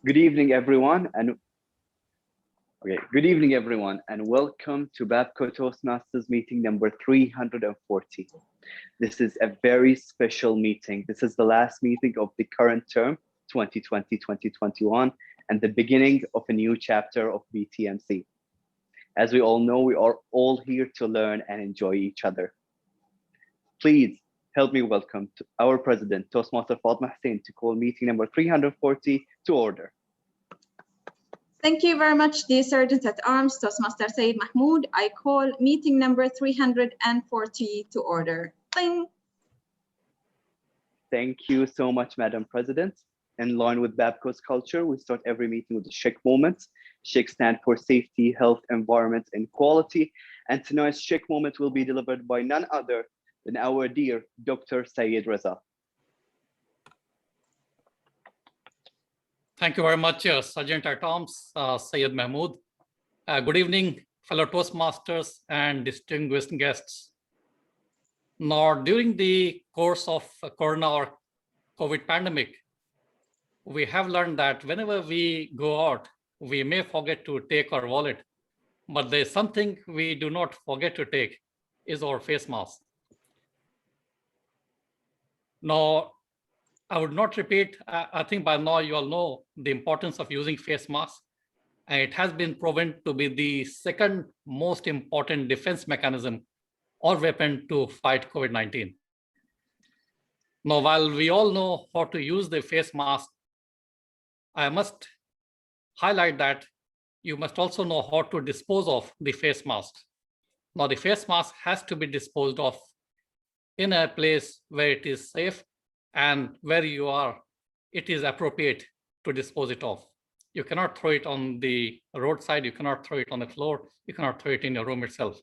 Good evening, everyone, and welcome to Babco Toastmasters meeting number 340. This is a very special meeting. This is the last meeting of the current term, 2020-2021, and the beginning of a new chapter of BTMC. As we all know, we are all here to learn and enjoy each other. Please help me welcome to our president, Toastmaster Fatema Husain, to call meeting number 340 to order. Thank you very much, dear Sergeant at Arms, Toastmaster Syed Mahmood. I call meeting number 340 to order. Bing. Thank you so much, Madam President. In line with Babco's culture, we start every meeting with the SHEQ moment. SHEQ stands for Safety, Health, Environment, and Quality. And tonight's SHEQ moment will be delivered by none other than our dear Dr. Syed Raza. Thank you very much, Sergeant at Arms, Syed Mahmood. Good evening, fellow Toastmasters and distinguished guests. Now, during the course of Corona or COVID pandemic, we have learned that whenever we go out, we may forget to take our wallet, but there's something we do not forget to take is our face mask. Now, I would not repeat, I think by now you all know the importance of using face masks. And it has been proven to be the second most important defense mechanism or weapon to fight COVID-19. Now, while we all know how to use the face mask, I must highlight that you must also know how to dispose of the face mask. Now, the face mask has to be disposed of in a place where it is safe and where you are, it is appropriate to dispose it of. You cannot throw it on the roadside, you cannot throw it on the floor, you cannot throw it in your room itself.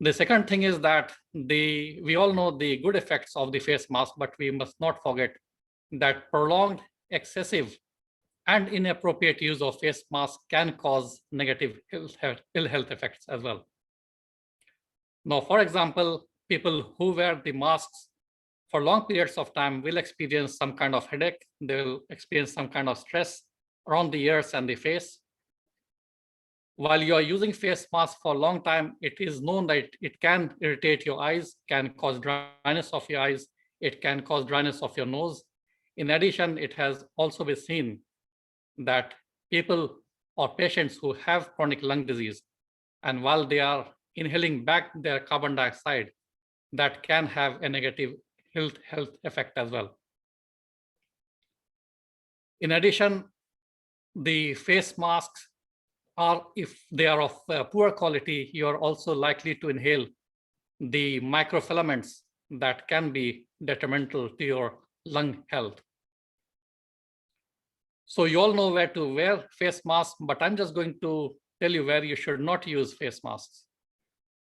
The second thing is that we all know the good effects of the face mask, but we must not forget that prolonged, excessive, and inappropriate use of face mask can cause negative ill health effects as well. Now, for example, people who wear the masks for long periods of time will experience some kind of headache. They will experience some kind of stress around the ears and the face. While you are using face mask for a long time, it is known that it can irritate your eyes, can cause dryness of your eyes, it can cause dryness of your nose. In addition, it has also been seen that people or patients who have chronic lung disease, and while they are inhaling back their carbon dioxide, that can have a negative health effect as well. In addition, the face masks are, if they are of poor quality, you are also likely to inhale the microfilaments that can be detrimental to your lung health. So you all know where to wear face masks, but I'm just going to tell you where you should not use face masks.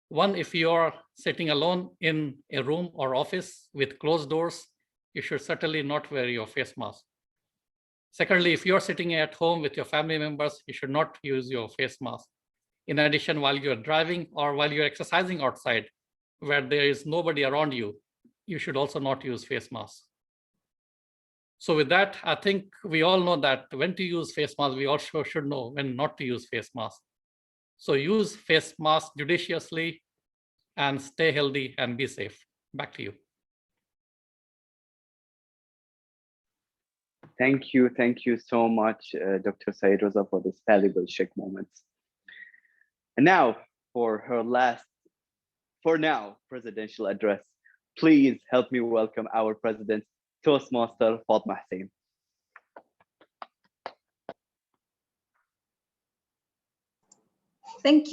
One, if you're sitting alone in a room or office with closed doors, you should certainly not wear your face mask. Secondly, if you're sitting at home with your family members, you should not use your face mask. In addition, while you're driving or while you're exercising outside, where there is nobody around you, you should also not use face masks. So with that, I think we all know that when to use face masks, we also should know when not to use face masks. So use face mask judiciously and stay healthy and be safe. Back to you. Thank you so much, Dr. Syed Raza, for this valuable SHEQ moment. And now for her presidential address, please help me welcome our president, Toastmaster Fatema Husain. Thank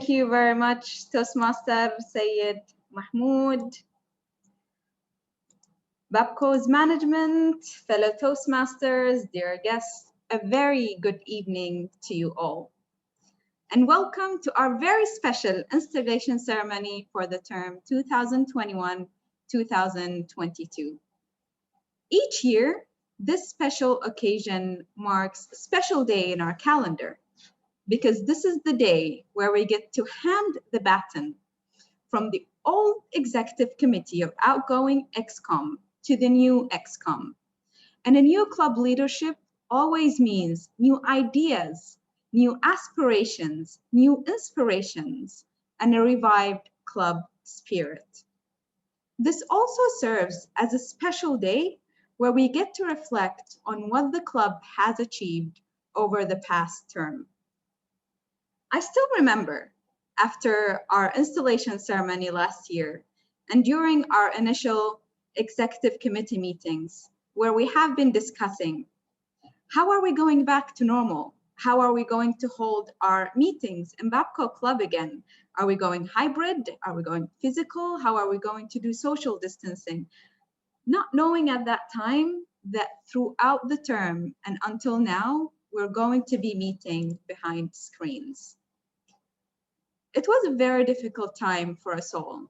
you very much, Toastmaster Syed Mahmood. Babco's management, fellow Toastmasters, dear guests, a very good evening to you all. And welcome to our very special installation ceremony for the term 2021-2022. Each year, this special occasion marks a special day in our calendar, because this is the day where we get to hand the baton from the old executive committee of outgoing EXCOM to the new EXCOM, and a new club leadership always means new ideas, new aspirations, new inspirations, and a revived club spirit. This also serves as a special day where we get to reflect on what the club has achieved over the past term. I still remember after our installation ceremony last year and during our initial executive committee meetings where we have been discussing how are we going back to normal? How are we going to hold our meetings in Babco Club again? Are we going hybrid? Are we going physical? How are we going to do social distancing? Not knowing at that time that throughout the term and until now, we're going to be meeting behind screens. It was a very difficult time for us all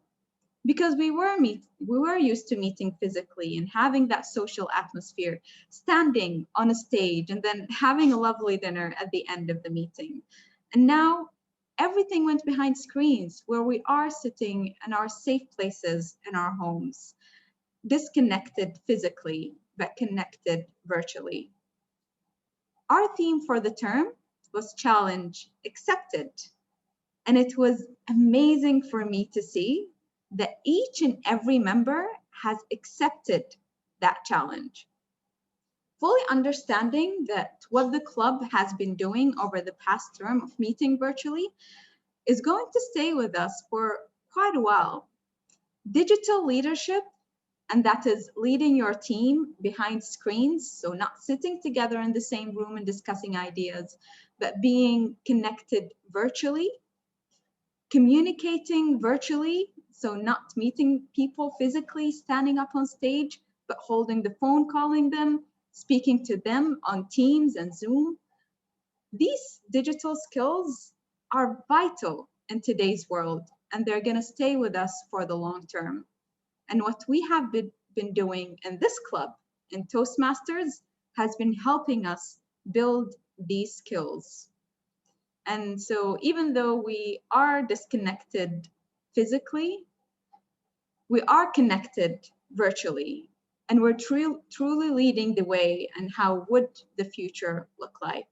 because we were used to meeting physically and having that social atmosphere, standing on a stage and then having a lovely dinner at the end of the meeting. And now everything went behind screens where we are sitting in our safe places in our homes, disconnected physically, but connected virtually. Our theme for the term was Challenge Accepted. And it was amazing for me to see that each and every member has accepted that challenge. Fully understanding that what the club has been doing over the past term of meeting virtually is going to stay with us for quite a while. Digital leadership, and that is leading your team behind screens, so not sitting together in the same room and discussing ideas, but being connected virtually, communicating virtually, so not meeting people physically, standing up on stage, but holding the phone, calling them, speaking to them on Teams and Zoom. These digital skills are vital in today's world, and they're going to stay with us for the long term. And what we have been doing in this club, in Toastmasters, has been helping us build these skills. And so even though we are disconnected physically, we are connected virtually, and we're truly leading the way and how would the future look like.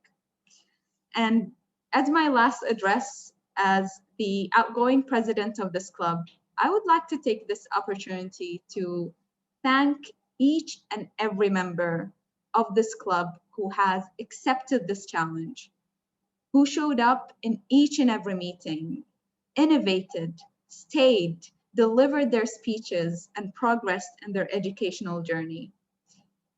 And as my last address as the outgoing president of this club, I would like to take this opportunity to thank each and every member of this club who has accepted this challenge, who showed up in each and every meeting, innovated, stayed, delivered their speeches, and progressed in their educational journey.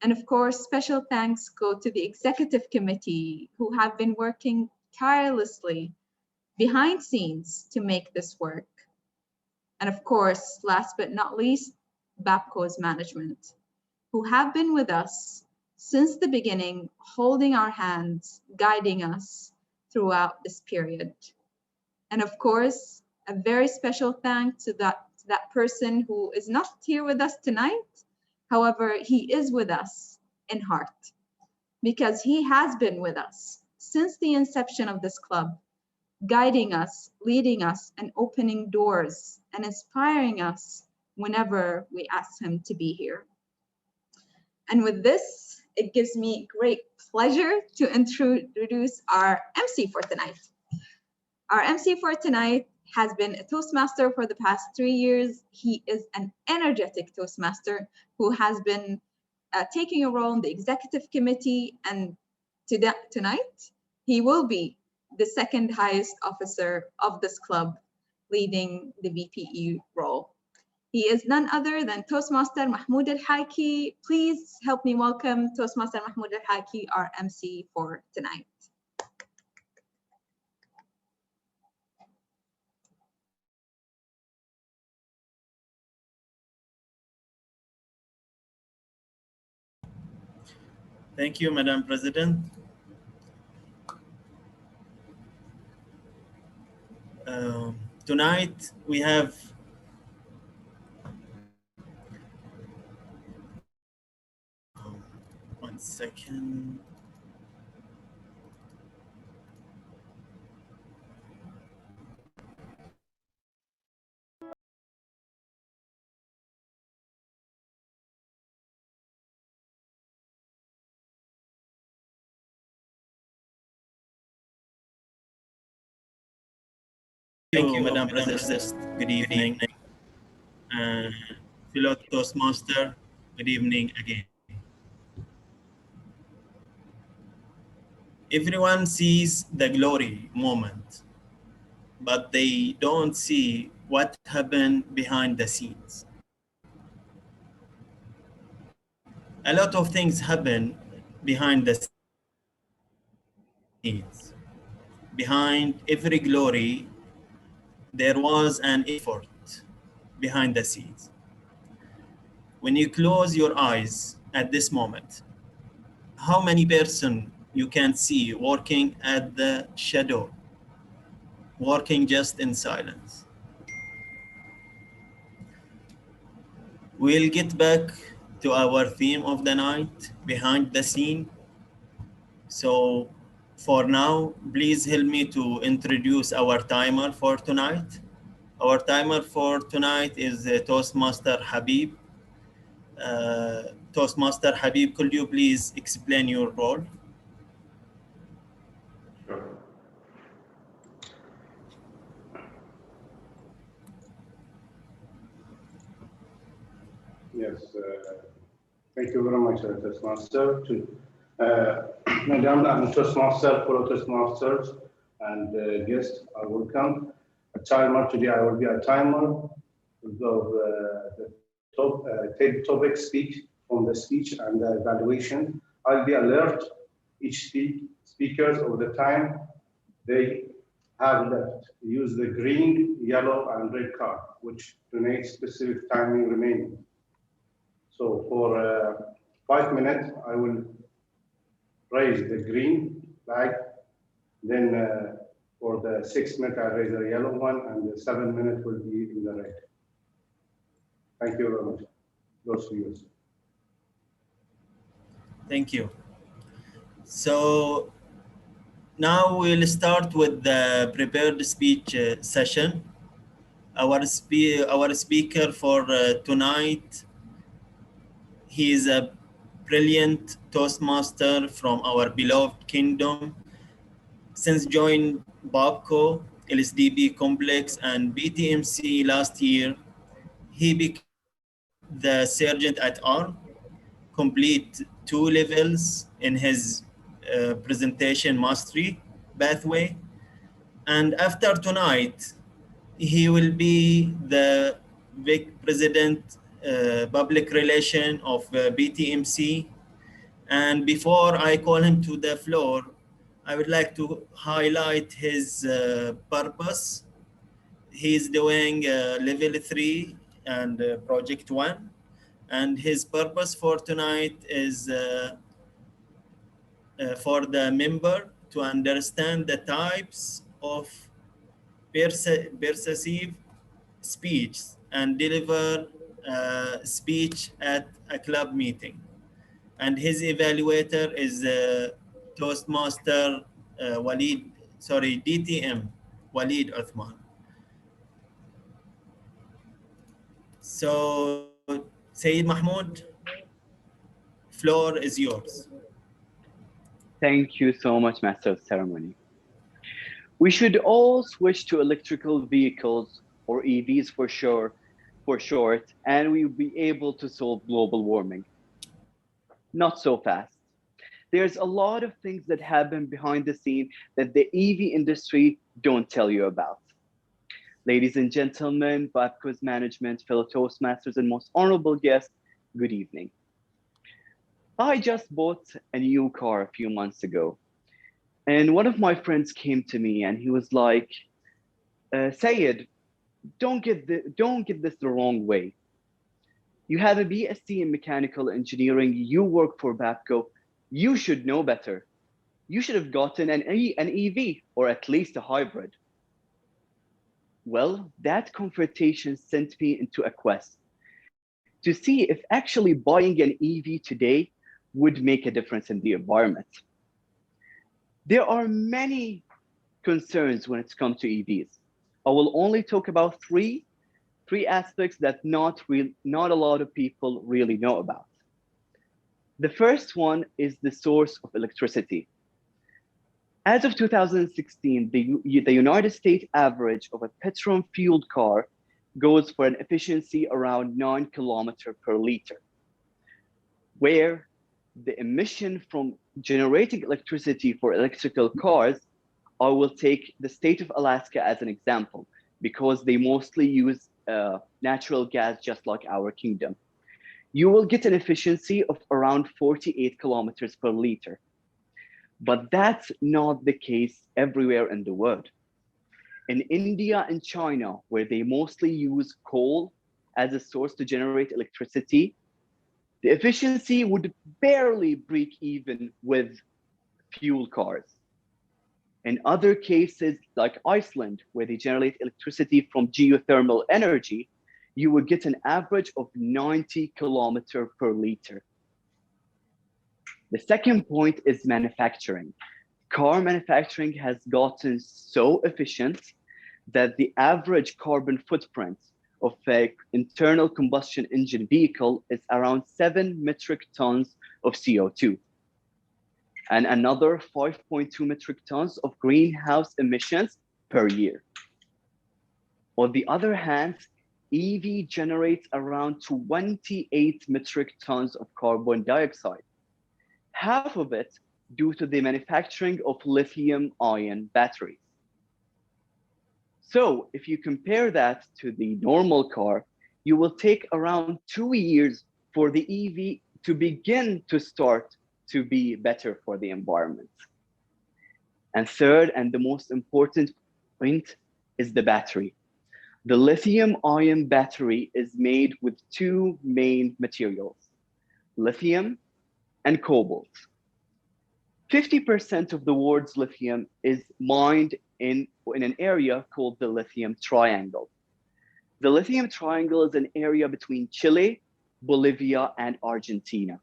And of course, special thanks go to the executive committee who have been working tirelessly behind scenes to make this work. And of course, last but not least, Babco's management, who have been with us since the beginning, holding our hands, guiding us throughout this period. And of course, a very special thanks to that person who is not here with us tonight. However, he is with us in heart because he has been with us since the inception of this club, guiding us, leading us, and opening doors and inspiring us whenever we ask him to be here. And with this, it gives me great pleasure to introduce our MC for tonight. Our MC for tonight has been a Toastmaster for the past 3 years. He is an energetic Toastmaster who has been taking a role in the executive committee, and tonight he will be the second highest officer of this club, leading the VPE role. He is none other than Toastmaster Mahmood al-Hayki. Please help me welcome Toastmaster Mahmood al-Hayki, our MC for tonight. Thank you, Madam President. Tonight we have one second. you, Madam President. Good evening. Fellow Toastmaster, good evening again. Everyone sees the glory moment, but they don't see what happened behind the scenes. A lot of things happen behind the scenes. Behind every glory, there was an effort behind the scenes. When you close your eyes at this moment, how many person you can see working at the shadow, working just in silence? We'll get back to our theme of the night, behind the scene. So for now, please help me to introduce our timer for tonight. Our timer for tonight is Toastmaster Habib. Toastmaster Habib, could you please explain your role? Sure. Yes, thank you very much, Toastmaster. Madam and Toastmaster, fellow Toastmasters, and guests are welcome. A timer today, I will be a timer of the topic speak from the speech and the evaluation. I'll be alert each speakers over the time they have left. Use the green, yellow, and red card, which donates specific timing remaining. So for 5 minutes, I will raise the green flag. Then for the 6 minutes, I raise the yellow one, and the 7 minutes will be in the red. Thank you very much. Those viewers. Thank you. So now we'll start with the prepared speech session. Our speaker for tonight, he is a brilliant Toastmaster from our beloved kingdom. Since joining BABCO, LSDB Complex, and BTMC last year, he became the Sergeant at Arms, complete 2 levels in his presentation mastery pathway. And after tonight, he will be the Vice President Public Relation of BTMC. And before I call him to the floor, I would like to highlight his purpose. He's doing level 3 and project 1. And his purpose for tonight is for the member to understand the types of persuasive speech and deliver speech at a club meeting. And his evaluator is Toastmaster DTM, Walid Uthman. So, Syed Mahmood, floor is yours. Thank you so much, Master of Ceremony. We should all switch to electrical vehicles, or EVs for short, and we will be able to solve global warming. Not so fast. There's a lot of things that happen behind the scene that the EV industry don't tell you about. Ladies and gentlemen, BABCO's management, fellow Toastmasters, and most honorable guests, good evening. I just bought a new car a few months ago, and one of my friends came to me and he was like, Syed, don't get this the wrong way. You have a BSc in mechanical engineering, you work for BABCO, you should know better. You should have gotten an EV, or at least a hybrid. Well, that confrontation sent me into a quest to see if actually buying an EV today would make a difference in the environment. There are many concerns when it comes to EVs. I will only talk about three aspects that not a lot of people really know about. The first one is the source of electricity. As of 2016, the United States average of a petrol-fueled car goes for an efficiency around 9 kilometers per liter, where the emission from generating electricity for electrical cars, I will take the state of Alaska as an example, because they mostly use natural gas just like our kingdom. You will get an efficiency of around 48 kilometers per liter. But that's not the case everywhere in the world. In India and China, where they mostly use coal as a source to generate electricity, the efficiency would barely break even with fuel cars. In other cases, like Iceland, where they generate electricity from geothermal energy, you would get an average of 90 kilometers per liter. The second point is manufacturing. Car manufacturing has gotten so efficient that the average carbon footprint of an internal combustion engine vehicle is around 7 metric tons of CO2 and another 5.2 metric tons of greenhouse emissions per year. On the other hand, EV generates around 28 metric tons of carbon dioxide, half of it due to the manufacturing of lithium-ion batteries. So if you compare that to the normal car, you will take around 2 years for the EV to begin to start to be better for the environment. And third, and the most important point, is the battery. The lithium-ion battery is made with two main materials, lithium and cobalt. 50% of the world's lithium is mined in an area called the lithium triangle. The lithium triangle is an area between Chile, Bolivia, and Argentina.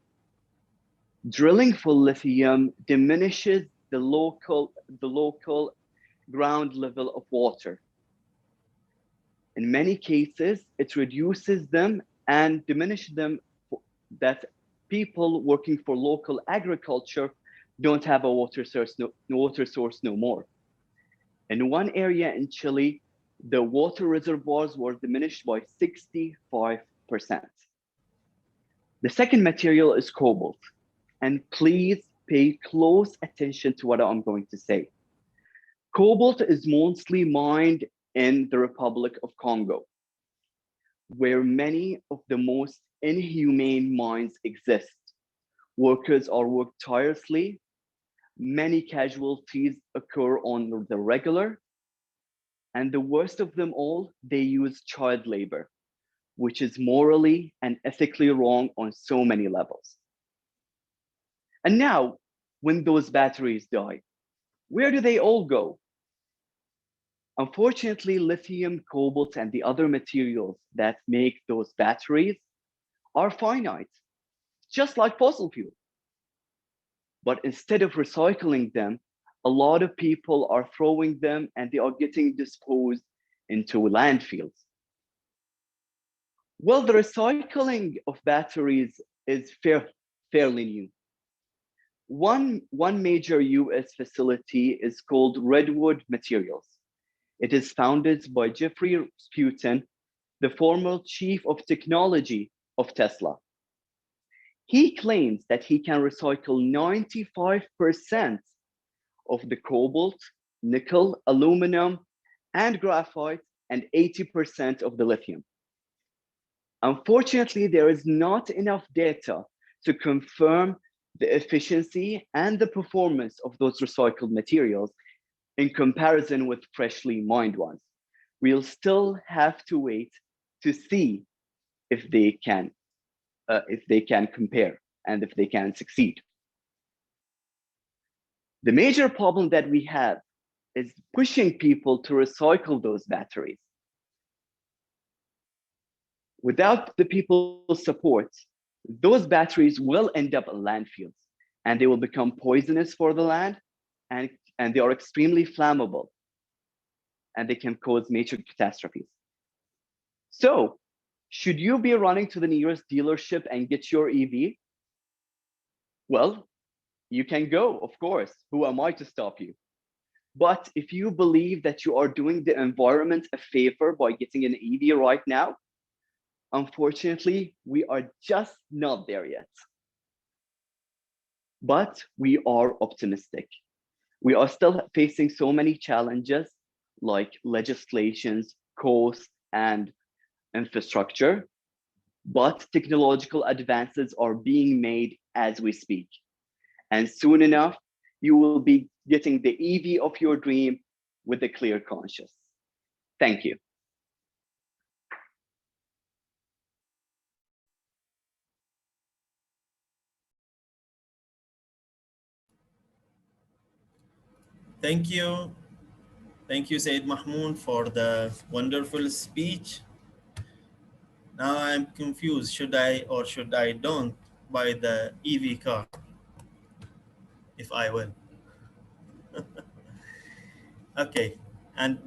Drilling for lithium diminishes the local ground level of water. In many cases, it reduces them and diminishes them that people working for local agriculture don't have a water source no more. In one area in Chile, the water reservoirs were diminished by 65%. The second material is cobalt. And please pay close attention to what I'm going to say. Cobalt is mostly mined in the Republic of Congo, where many of the most inhumane mines exist. Workers are worked tirelessly. Many casualties occur on the regular. And the worst of them all, they use child labor, which is morally and ethically wrong on so many levels. And now, when those batteries die, where do they all go? Unfortunately, lithium, cobalt, and the other materials that make those batteries are finite, just like fossil fuel. But instead of recycling them, a lot of people are throwing them and they are getting disposed into landfills. Well, the recycling of batteries is fairly new. One major US facility is called Redwood Materials. It is founded by Jeffrey Sputin, the former chief of technology of Tesla. He claims that he can recycle 95% of the cobalt, nickel, aluminum, and graphite, and 80% of the lithium. Unfortunately, there is not enough data to confirm the efficiency and the performance of those recycled materials in comparison with freshly mined ones. We'll still have to wait to see if they can compare and if they can succeed. The major problem that we have is pushing people to recycle those batteries. Without the people's support, those batteries will end up in landfills and they will become poisonous for the land and they are extremely flammable and they can cause major catastrophes. So, should you be running to the nearest dealership and get your EV? Well, you can go, of course. Who am I to stop you? But if you believe that you are doing the environment a favor by getting an EV right now, unfortunately, we are just not there yet. But we are optimistic. We are still facing so many challenges like legislations, cost, and infrastructure, but technological advances are being made as we speak. And soon enough, you will be getting the EV of your dream with a clear conscience. Thank you. Thank you. Thank you, Syed Mahmood, for the wonderful speech. Now I'm confused. Should I or should I don't buy the EV car? If I will. Okay. And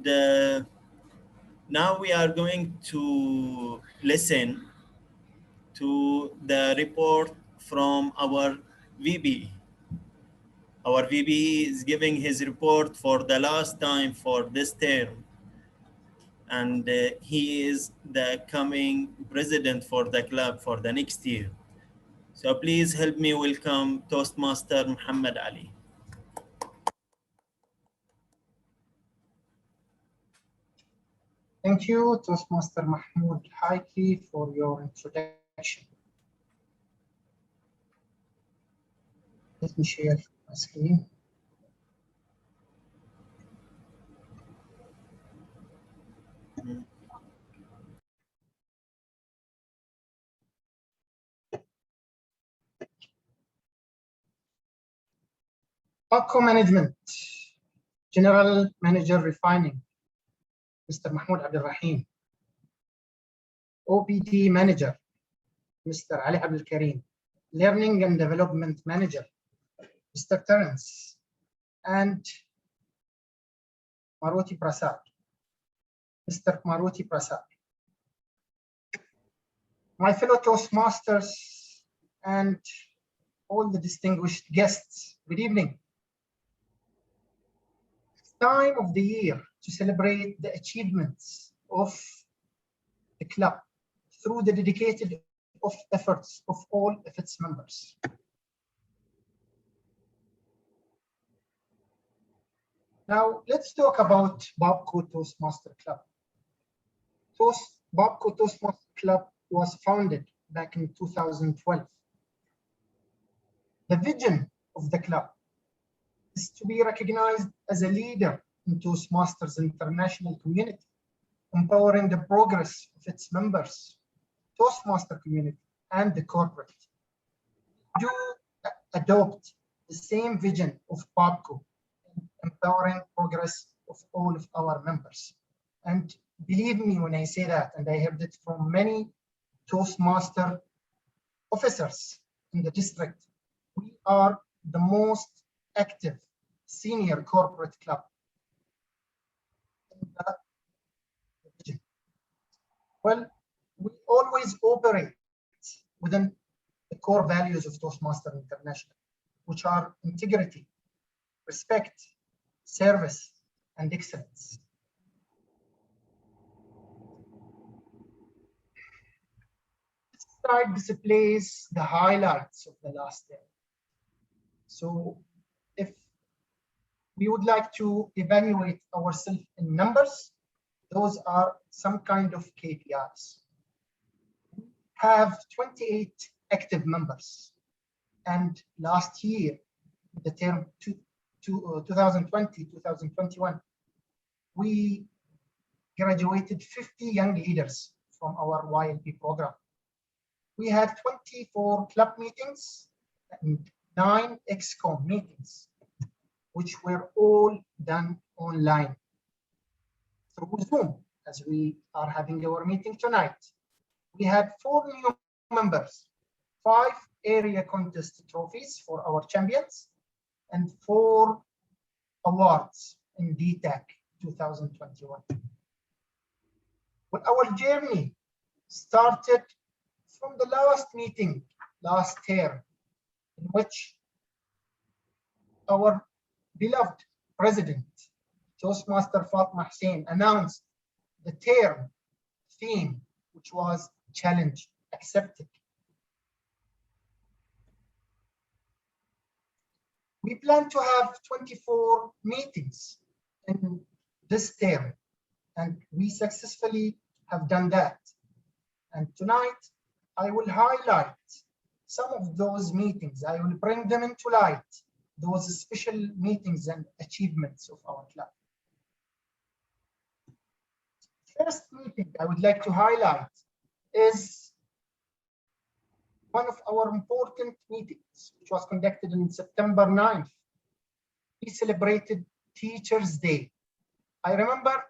now we are going to listen to the report from our VB. Our VB is giving his report for the last time for this term. And he is the coming president for the club for the next year. So please help me welcome Toastmaster Muhammad Ali. Thank you, Toastmaster Mahmood Hayki, for your introduction. Let me share my screen. Outgoing Management, General Manager Refining, Mr. Mahmoud Abdul Rahim. OPD Manager, Mr. Ali Abdul Kareem. Learning and Development Manager, Mr. Terence. And Maruti Prasad, Mr. Maruti Prasad. My fellow Toastmasters and all the distinguished guests, good evening. It's time of the year to celebrate the achievements of the club through the dedicated efforts of all of its members. Now, let's talk about Babco Toastmaster Club. Babco Toastmaster Club was founded back in 2012. The vision of the club is to be recognized as a leader in Toastmasters international community, empowering the progress of its members, Toastmaster community, and the corporate. Do adopt the same vision of Babco, empowering progress of all of our members. And believe me when I say that, and I heard it from many Toastmaster officers in the district, we are the most active senior corporate club in the region. Well, we always operate within the core values of Toastmaster International, which are integrity, respect, service, and excellence. This slide displays the highlights of the last year. So if we would like to evaluate ourselves in numbers, those are some kind of KPIs. We have 28 active members. And last year, the term 2020-2021, we graduated 50 young leaders from our YLP program. We had 24 club meetings and 9 EXCOM meetings, which were all done online through Zoom, as we are having our meeting tonight. We had 4 new members, 5 area contest trophies for our champions, and 4 awards in DTAC 2021. Well, our journey started from the last meeting last year, in which our beloved president, Toastmaster Fatema Husain announced the term theme, which was challenge accepted. We plan to have 24 meetings in this term, and we successfully have done that. And tonight, I will highlight some of those meetings. I will bring them into light, those special meetings and achievements of our club. First meeting I would like to highlight is one of our important meetings, which was conducted on September 9th. We celebrated Teachers' Day. I remember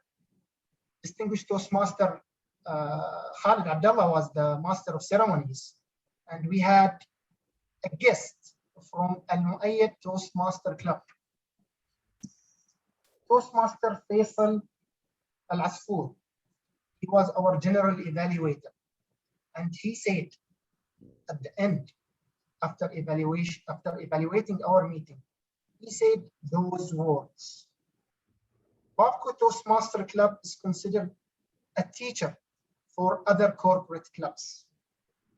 distinguished Toastmaster Khalid Abdullah was the Master of Ceremonies, and we had a guest from Al Muayyad Toastmaster Club, Toastmaster Faisal Al Asfour. He was our general evaluator, and he said at the end, after evaluating our meeting, he said those words: Babco Toastmaster Club is considered a teacher for other corporate clubs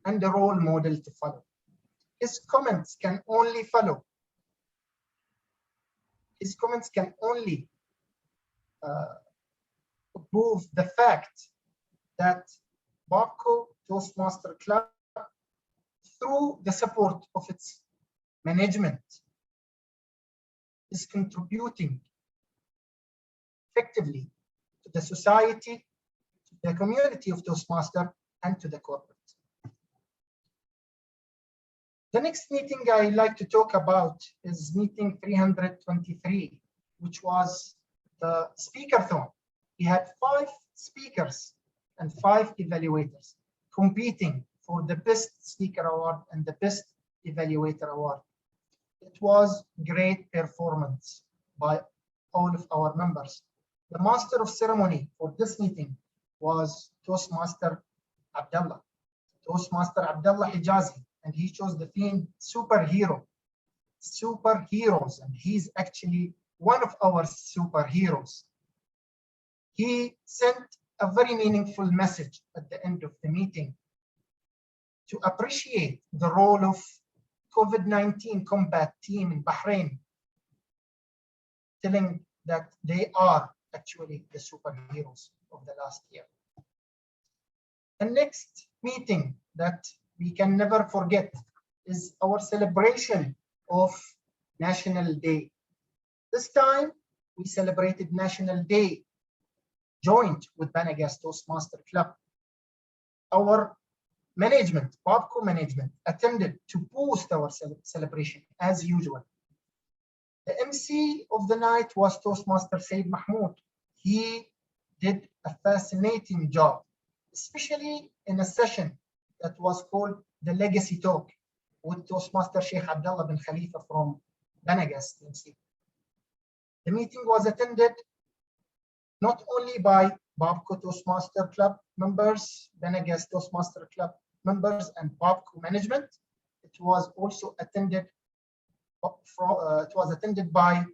and a role model to follow. His comments can only follow. His comments can only prove the fact that Babco Toastmaster Club, through the support of its management, is contributing effectively to the society, to the community of Toastmaster, and to the corporate. The next meeting I like to talk about is meeting 323, which was the speaker-thon. We had 5 speakers and 5 evaluators competing for the best speaker award and the best evaluator award. It was great performance by all of our members. The master of ceremony for this meeting was Toastmaster Abdullah, Toastmaster Abdullah Hijazi, and he chose the theme superhero, superheroes, and he's actually one of our superheroes. He sent a very meaningful message at the end of the meeting to appreciate the role of COVID-19 combat team in Bahrain, telling that they are actually the superheroes of the last year. The next meeting that we can never forget is our celebration of National Day. This time, we celebrated National Day joint with Banagas Toastmaster Club. Our management, Babco management, attended to boost our celebration as usual. The MC of the night was Toastmaster Syed Mahmood. He did a fascinating job, especially in a session that was called the Legacy Talk with Toastmaster Sheikh Abdullah bin Khalifa from Banagas MC. The meeting was attended not only by Babco Toastmaster Club members, Banagas Toastmaster Club members, and Babco management. It was also attended by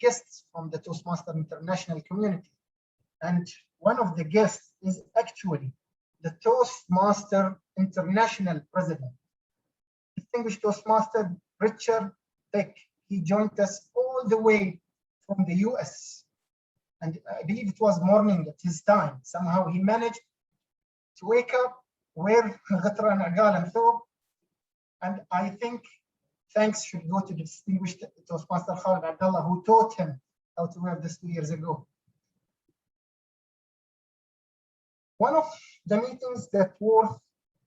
guests from the Toastmaster International community. And one of the guests is actually the Toastmaster International President, distinguished Toastmaster Richard Beck. He joined us all the way from the US. And I believe it was morning at his time. Somehow he managed to wake up, wear Ghatran Agal and Thob. And I think thanks should go to the distinguished Toastmaster Khalid Abdullah, who taught him how to wear this 2 years ago. One of the meetings that worth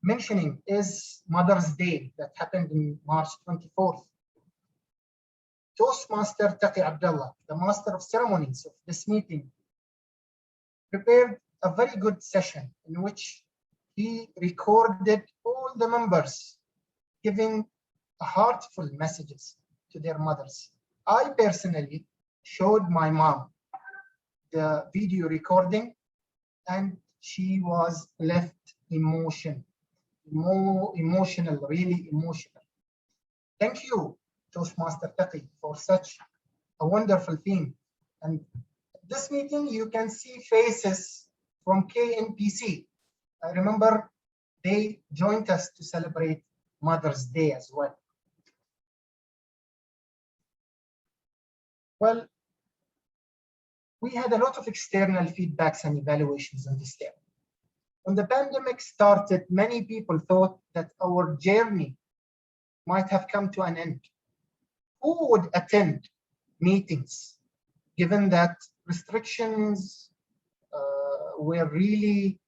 mentioning is Mother's Day that happened in March 24th. Toastmaster Taqi Abdullah, the master of ceremonies of this meeting, prepared a very good session in which he recorded all the members giving heartful messages to their mothers. I personally showed my mom the video recording, and she was left emotional, really emotional. Thank you, Toastmaster Taqi, for such a wonderful theme. And this meeting, you can see faces from KNPC. I remember they joined us to celebrate Mother's Day as well. Well, we had a lot of external feedbacks and evaluations on this term. When the pandemic started, many people thought that our journey might have come to an end. Who would attend meetings, given that restrictions were really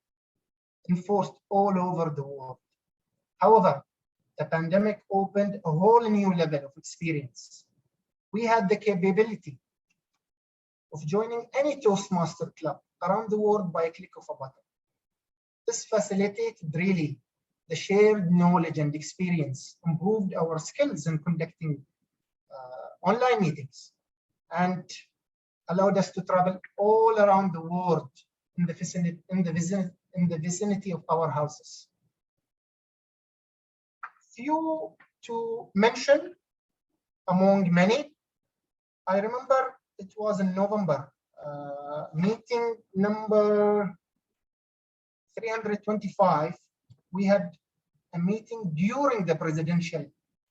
enforced all over the world? However, the pandemic opened a whole new level of experience. We had the capability of joining any Toastmaster club around the world by a click of a button. This facilitated really the shared knowledge and experience, improved our skills in conducting online meetings, and allowed us to travel all around the world in the vicinity of our houses. Few to mention among many. I remember it was in November, meeting number 325. We had a meeting during the presidential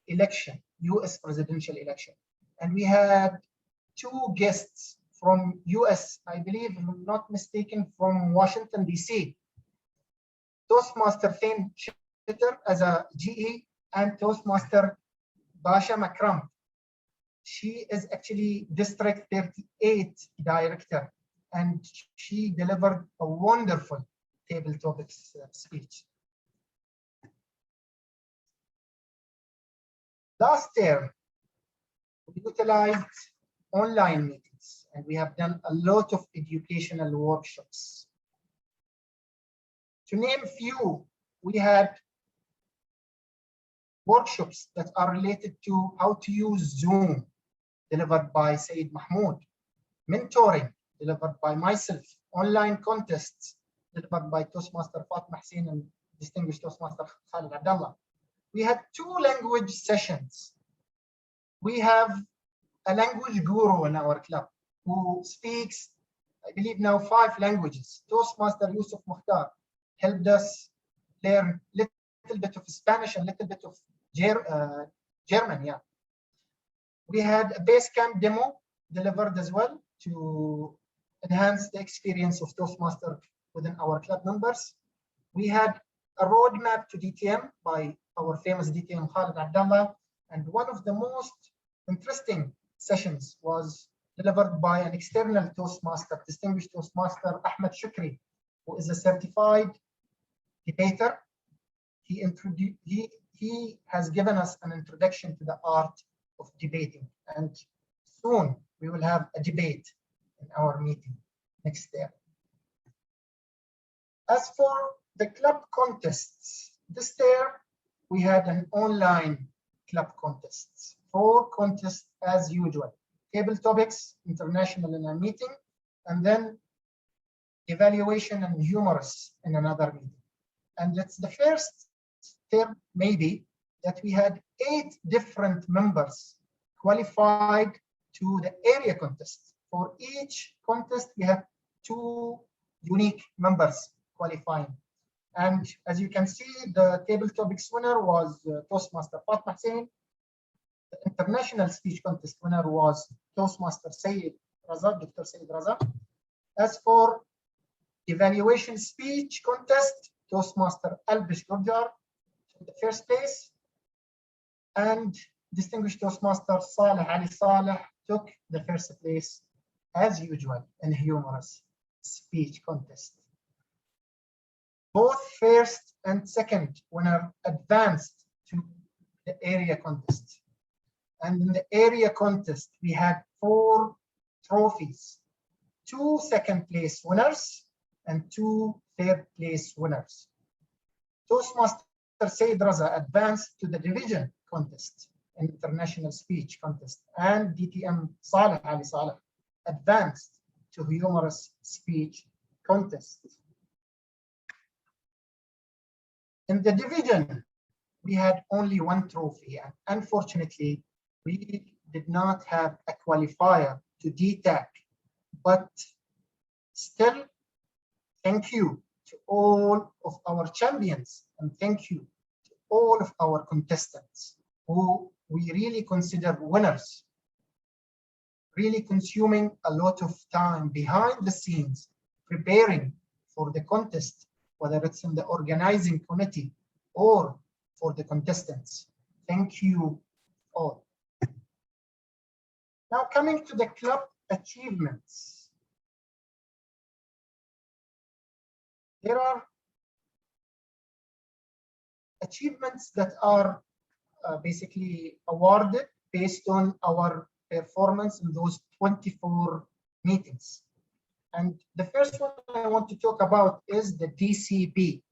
election, US presidential election. And we had two guests from US, I believe, if I'm not mistaken, from Washington, DC. Toastmaster Fame Shitter as a GE, and Toastmaster Basha Makram. She is actually District 38 Director, and she delivered a wonderful table topics speech. Last year, we utilized online meetings, and we have done a lot of educational workshops. To name few, we had workshops that are related to how to use Zoom, delivered by Syed Mahmood, mentoring, delivered by myself, online contests, delivered by Toastmaster Fatema Hussein and distinguished Toastmaster Khalid Abdullah. We had 2 language sessions. We have a language guru in our club who speaks, I believe now, 5 languages. Toastmaster Yusuf Mukhtar helped us learn a little bit of Spanish and a little bit of German. Yeah. We had a base camp demo delivered as well to enhance the experience of Toastmaster within our club members. We had a roadmap to DTM by our famous DTM Khalid Abdullah, and one of the most interesting sessions was delivered by an external Toastmaster, distinguished Toastmaster Ahmed Shukri, who is a certified debater. He has given us an introduction to the art of debating, and soon we will have a debate in our meeting next year. As for the club contests, this year we had an online club contests, 4 contests as usual. Table topics, international in a meeting, and then evaluation and humorous in another meeting. And it's the first term maybe that we had 8 different members qualified to the area contest. For each contest, we had 2 unique members qualifying. And as you can see, the table topics winner was Toastmaster Fatema Hussein. The international speech contest winner was Toastmaster Syed Raza, Dr. Syed Raza. As for evaluation speech contest, Toastmaster Albish Gurjar took the first place, and distinguished Toastmaster Saleh Ali Saleh took the first place as usual in humorous speech contest. Both first and second winner advanced to the area contest. And in the area contest, we had 4 trophies, 2 second place winners and 2 third place winners. Toastmaster Syed Raza advanced to the division contest and international speech contest, and DTM Saleh Ali Saleh advanced to humorous speech contest. In the division, we had only 1 trophy, and unfortunately, we did not have a qualifier to DTAC but still, thank you to all of our champions, and thank you to all of our contestants who we really consider winners, really consuming a lot of time behind the scenes, preparing for the contest, whether it's in the organizing committee or for the contestants. Thank you all. Now coming to the club achievements. There are achievements that are basically awarded based on our performance in those 24 meetings. And the first one I want to talk about is the DCP,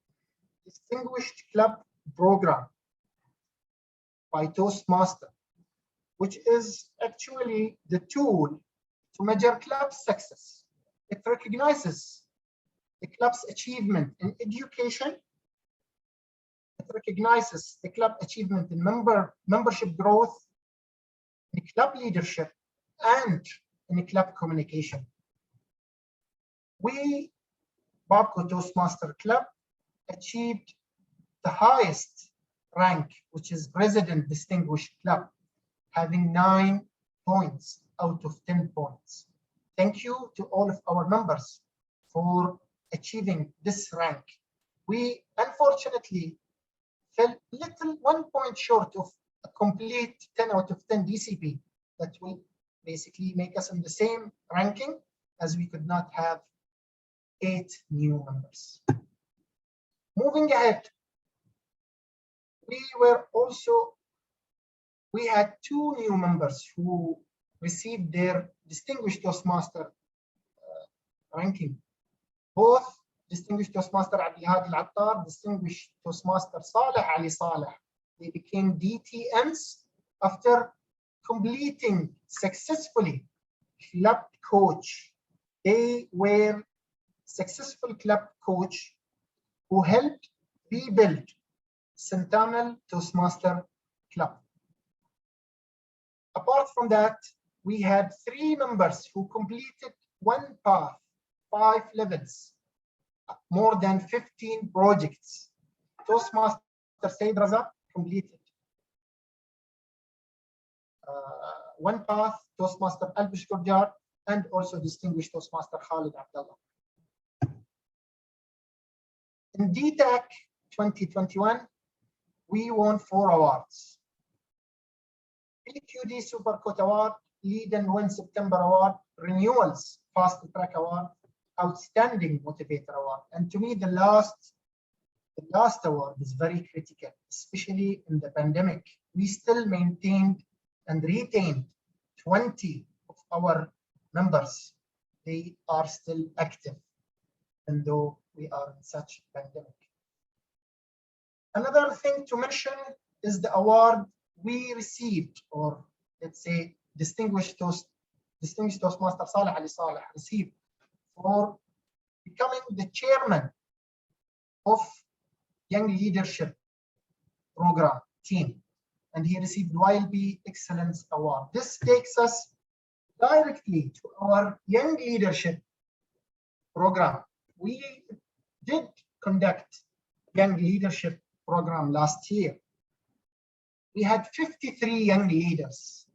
Distinguished Club Program by Toastmaster, which is actually the tool to measure club success. It recognizes the club's achievement in education. It recognizes the club achievement in membership growth, in club leadership, and in club communication. We, Babco Toastmaster Club, achieved the highest rank, which is President Distinguished Club, having 9 points out of 10 points. Thank you to all of our members for achieving this rank. We unfortunately fell little 1 point short of a complete 10 out of 10 DCP that will basically make us in the same ranking, as we could not have 8 new members. Moving ahead, we had 2 new members who received their Distinguished Toastmaster ranking. Both Distinguished Toastmaster Abdul Hadi Al-Attar, Distinguished Toastmaster Saleh Ali Saleh. They became DTMs after completing successfully club coach. They were successful club coach who helped rebuild Centennial Toastmaster Club. Apart from that, we had 3 members who completed 1 path, 5 levels, more than 15 projects. Toastmaster Syed Raza completed 1 path, Toastmaster Albish Kurjar, and also Distinguished Toastmaster Khalid Abdullah. In DTAC 2021, we won 4 awards. PQD Super Coat Award, Lead and Win September Award, Renewals Fast Track Award, Outstanding Motivator Award. And to me, the last award is very critical, especially in the pandemic. We still maintained and retained 20 of our members. They are still active, even though we are in such pandemic. Another thing to mention is the award we received, or let's say Distinguished Toastmaster Saleh Ali Saleh received for becoming the chairman of Young Leadership Program team, and he received YLP Excellence Award. This takes us directly to our Young Leadership Program. We did conduct Young Leadership Program last year. We had 53 young leaders,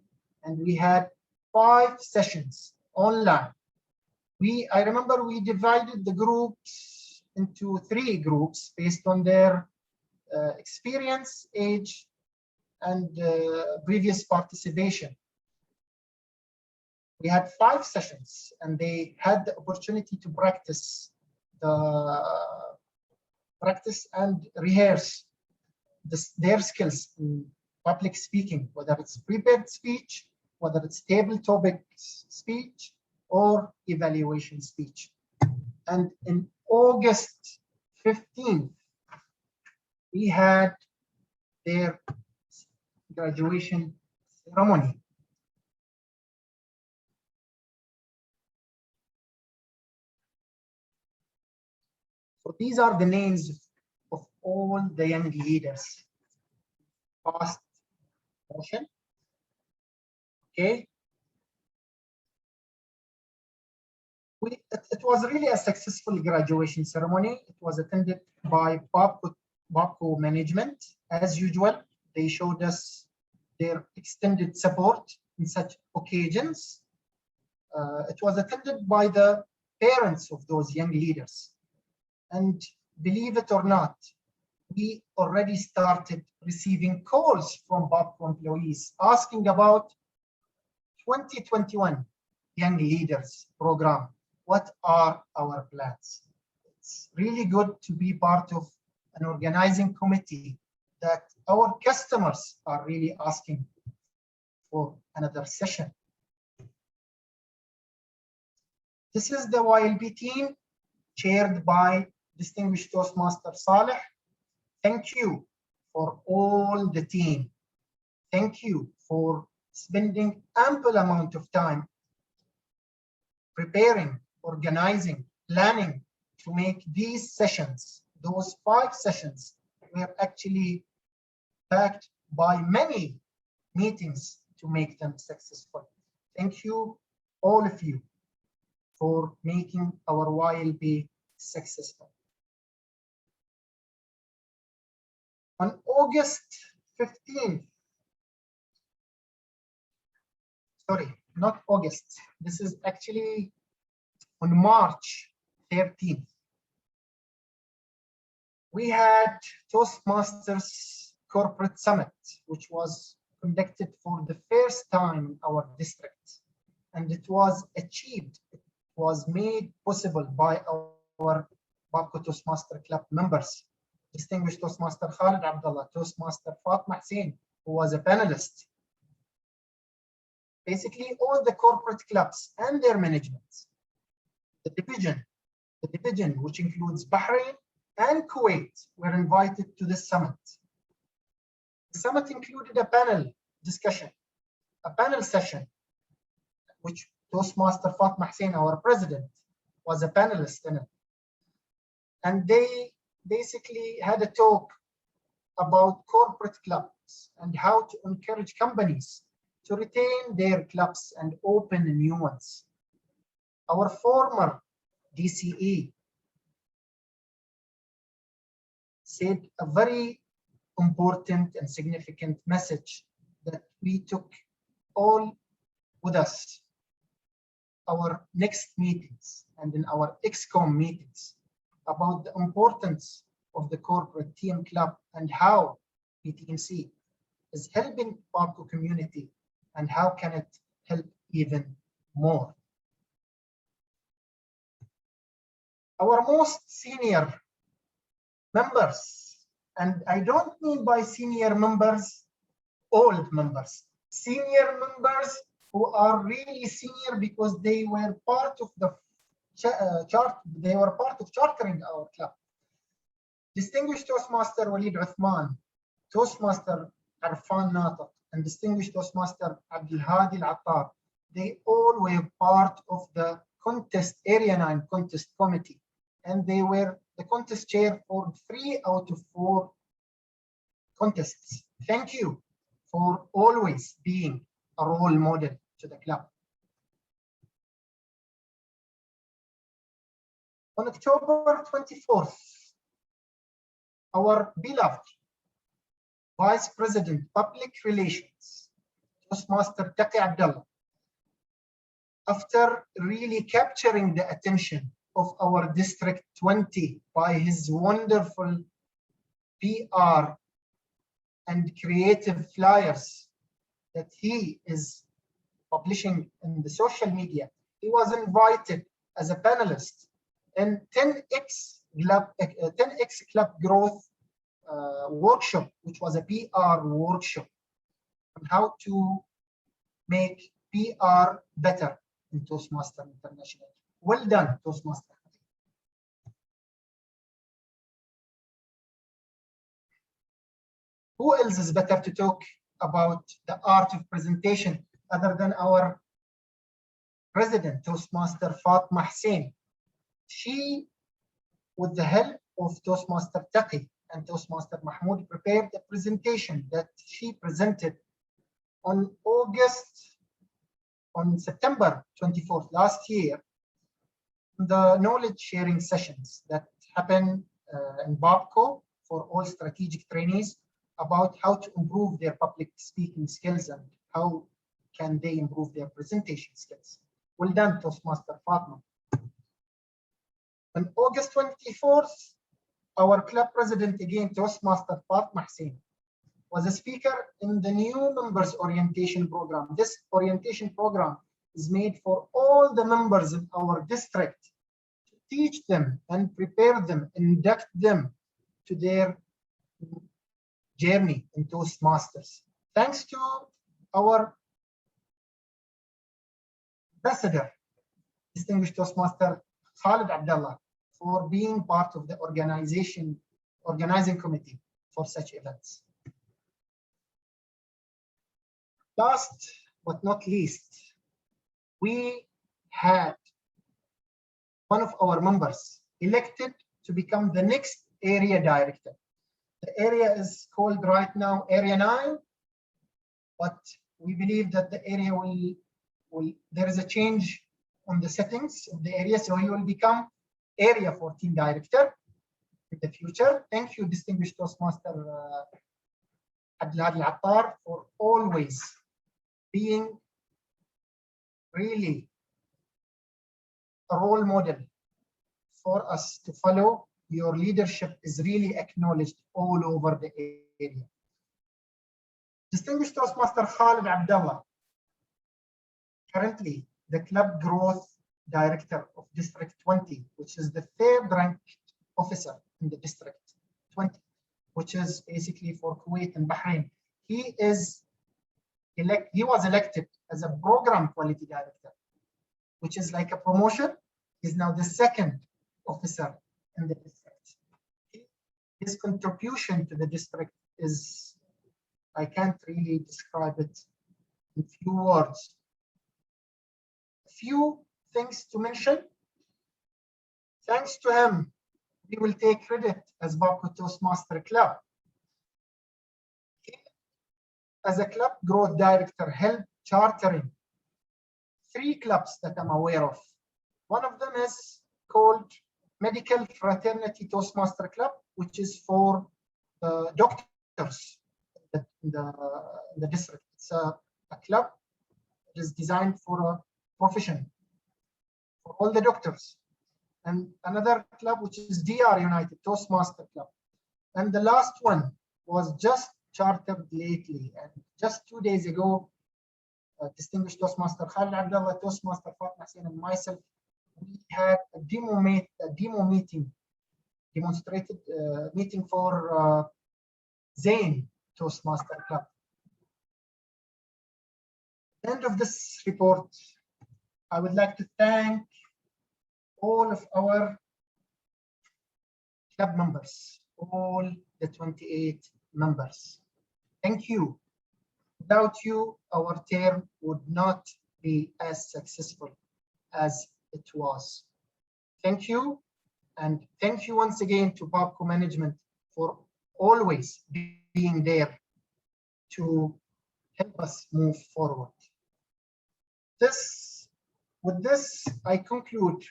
and we had 5 sessions online. I remember we divided the groups into 3 groups based on their experience, age, and previous participation. We had 5 sessions, and they had the opportunity to practice and rehearse their skills in public speaking, whether it's prepared speech, whether it's table topic speech, or evaluation speech. And in August 15th, we had their graduation ceremony. So these are the names of all the young leaders. Past motion. Okay. It was really a successful graduation ceremony. It was attended by BAPCO management. As usual, they showed us their extended support in such occasions. It was attended by the parents of those young leaders. And believe it or not, we already started receiving calls from BAPCO employees asking about 2021 Young Leaders Program. What are our plans? It's really good to be part of an organizing committee that our customers are really asking for another session. This is the YLB team chaired by distinguished Toastmaster Saleh. Thank you for all the team. Thank you for spending ample amount of time preparing, organizing, planning to make these sessions, those 5 sessions, were actually backed by many meetings to make them successful. Thank you, all of you, for making our YLB successful. On August 15th, sorry, not August, this is actually on March 13th, we had Toastmasters Corporate Summit, which was conducted for the first time in our district. And it was achieved, it was made possible by our BAPCO Toastmaster Club members, distinguished Toastmaster Khalid Abdullah, Toastmaster Fatema Husain, who was a panelist. Basically, all the corporate clubs and their managements, the division which includes Bahrain and Kuwait, were invited to the summit. The summit included a panel discussion, a panel session, which Toastmaster Fatema Husain, our president, was a panelist in it. And they basically had a talk about corporate clubs and how to encourage companies to retain their clubs and open new ones. Our former DCE said a very important and significant message that we took all with us, our next meetings and in our EXCOM meetings, about the importance of the corporate team club and how BTMC is helping BAPCO community and how can it help even more. Our most senior members, and I don't mean by senior members, old members, senior members who are really senior because they were part of the they were part of chartering our club. Distinguished Toastmaster Walid Uthman, Toastmaster Arfan Natiq, and distinguished Toastmaster Abdul Hadi Al-Attar, they all were part of the contest, Area 9 contest committee, and they were the contest chair for 3 out of 4 contests. Thank you for always being a role model to the club. On October 24th, our beloved Vice President Public Relations, Toastmaster Taqi Abdullah, after really capturing the attention of our District 20 by his wonderful PR and creative flyers that he is publishing in the social media, he was invited as a panelist in 10X Club Growth workshop, which was a PR workshop on how to make PR better in Toastmaster International. Well done, Toastmaster. Who else is better to talk about the art of presentation other than our president, Toastmaster Fatema Husain? She, with the help of Toastmaster Taqi and Toastmaster Mahmood, prepared a presentation that she presented on September 24th last year the knowledge sharing sessions that happen in BABCO for all strategic trainees about how to improve their public speaking skills and how can they improve their presentation skills. Well done, Toastmaster Fatema. On August 24th, our club president again, Toastmaster Fatema Husain, was a speaker in the new members orientation program. This orientation program is made for all the members in our district to teach them and prepare them, induct them to their journey in Toastmasters. Thanks to our ambassador, distinguished Toastmaster Khalid Abdullah, for being part of the organizing committee for such events. Last but not least, we had one of our members elected to become the next area director. The area is called right now Area 9, but we believe that the area there is a change on the settings of the area, so he will become Area 14 Director in the future. Thank you, distinguished Toastmaster Abdullah Al-Attar, for always being really a role model for us to follow. Your leadership is really acknowledged all over the area. Distinguished Toastmaster Khalid Abdullah, currently the Club Growth Director of District 20, which is the third ranked officer in the District 20, which is basically for Kuwait and Bahrain. He was elected as a Program Quality Director, which is like a promotion. He's now the second officer in the district. His contribution to the district is, I can't really describe it in few words. A few things to mention. Thanks to him, we will take credit as BABCO Toastmaster Club. He, as a club growth director, helped chartering 3 clubs that I'm aware of. One of them is called Medical Fraternity Toastmaster Club, which is for doctors in the district. It's a club that is designed for a profession for all the doctors. And another club, which is DR United Toastmaster Club. And the last one was just chartered lately. And just 2 days ago, distinguished Toastmaster Khalid Abdullah, Toastmaster Fatema Husain, and myself, we had a demonstrated meeting for Zain Toastmaster Club. At the end of this report, I would like to thank all of our club members, all the 28 members. Thank you. Without you, our term would not be as successful as it was. Thank you. And thank you once again to BABCO management for always being there to help us move forward. With this, I conclude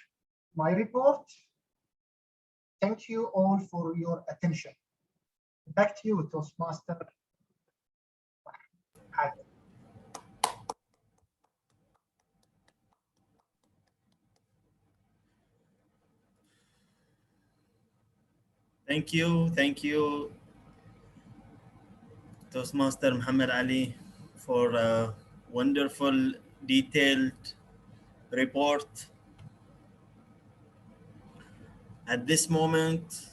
my report. Thank you all for your attention. Back to you, Toastmaster. Thank you, Toastmaster Muhammad Ali, for a wonderful, detailed report. At this moment,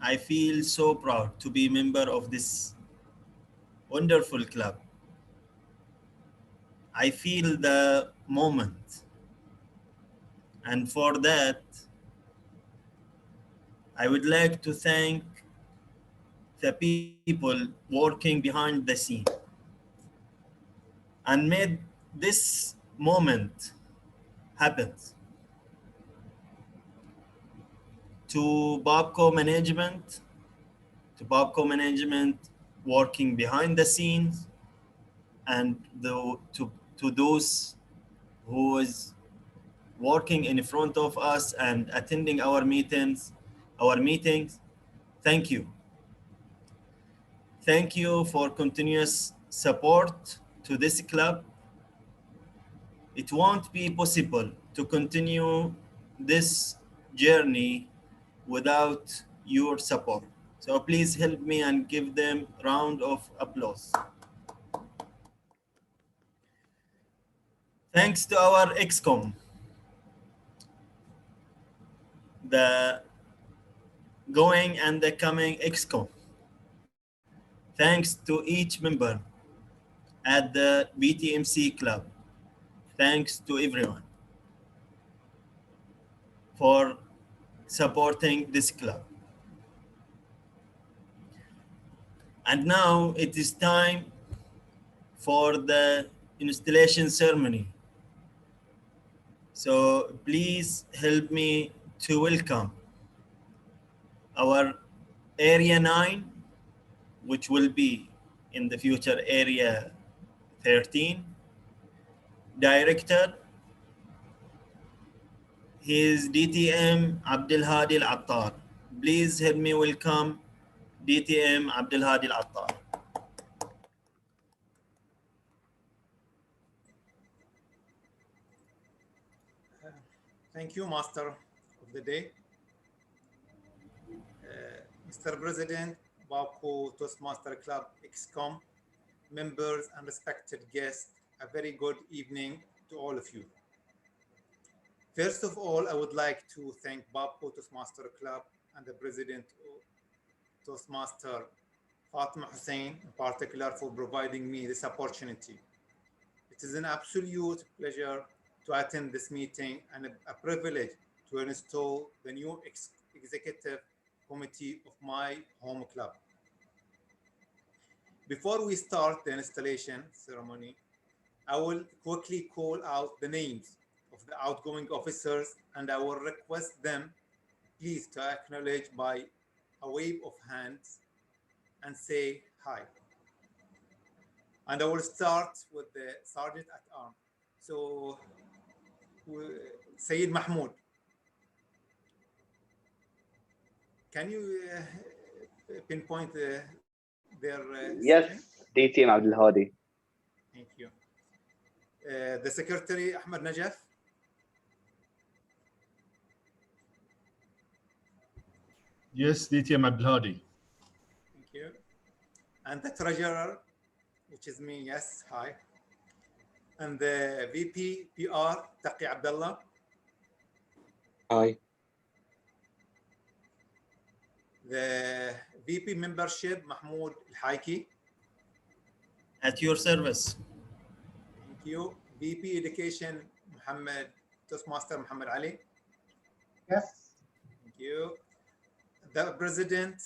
I feel so proud to be a member of this wonderful club. I feel the moment, and for that, I would like to thank the people working behind the scene and made this moment happen. To BABCO management working behind the scenes, and to those who is working in front of us and attending our meetings. Thank you. Thank you for continuous support to this club. It won't be possible to continue this journey without your support. So please help me and give them a round of applause. Thanks to our EXCOM, the going and the coming EXCOM. Thanks to each member at the BTMC club. Thanks to everyone for supporting this club. And now it is time for the installation ceremony. So please help me to welcome our Area 9, which will be in the future Area 13, Director. He is DTM Abdelhadi Al-Attar. Please help me welcome DTM Abdelhadi Al-Attar. Thank you, Master of the Day. Mr. President, Babco Toastmaster Club EXCOM, members and respected guests, a very good evening to all of you. First of all, I would like to thank Babco Toastmaster Club and the President Toastmaster Fatema Husain in particular for providing me this opportunity. It is an absolute pleasure to attend this meeting and a privilege to install the new executive committee of my home club. Before we start the installation ceremony, I will quickly call out the names of the outgoing officers, and I will request them please to acknowledge by a wave of hands and say hi. And I will start with the Sergeant at Arms. So, Syed Mahmood, can you pinpoint their Yes, DTM Abdelhadi. Thank you. The Secretary, Ahmed Najaf. Yes, DTM Abdelhadi. Thank you. And the Treasurer, which is me, yes, hi. And the VP PR, Taqi Abdullah. Hi. The VP Membership, Mahmood Hayki. At your service. Thank you. VP Education, Mohamed, Toastmaster Mohamed Ali. Yes. Thank you. The President,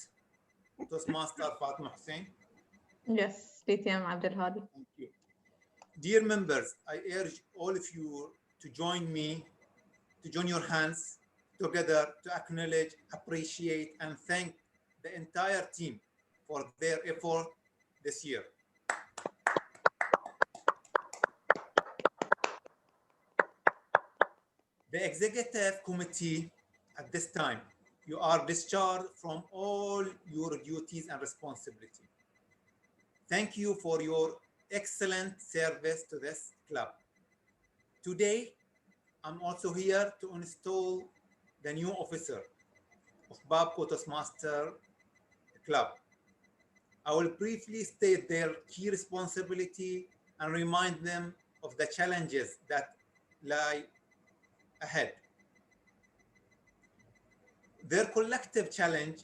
Toastmaster Fatema Hussain. Yes, BTM Abdelhadi. Thank you. Dear members, I urge all of you to join me, to join your hands together to acknowledge, appreciate, and thank the entire team for their effort this year. The Executive Committee at this time, you are discharged from all your duties and responsibility. Thank you for your excellent service to this club. Today, I'm also here to install the new officer of Babco Toastmaster Club. I will briefly state their key responsibility and remind them of the challenges that lie ahead. Their collective challenge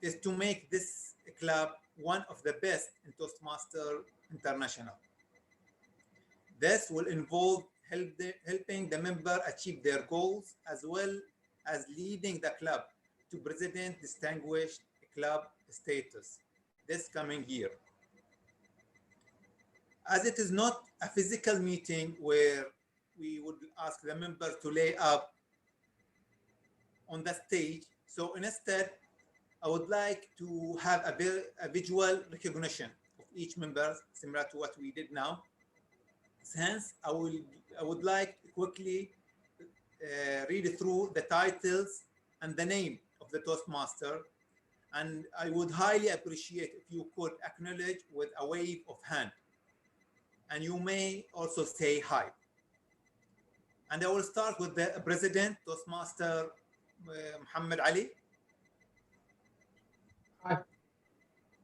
is to make this club one of the best in Toastmaster International. This will involve helping the member achieve their goals, as well as leading the club to President Distinguished Club status this coming year. As it is not a physical meeting where we would ask the member to lay up on the stage, so instead, I would like to have a visual recognition of each member, similar to what we did now. Hence, I would like quickly read through the titles and the name of the Toastmaster. And I would highly appreciate if you could acknowledge with a wave of hand. And you may also say hi. And I will start with the President, Toastmaster Mohamed Ali. Hi.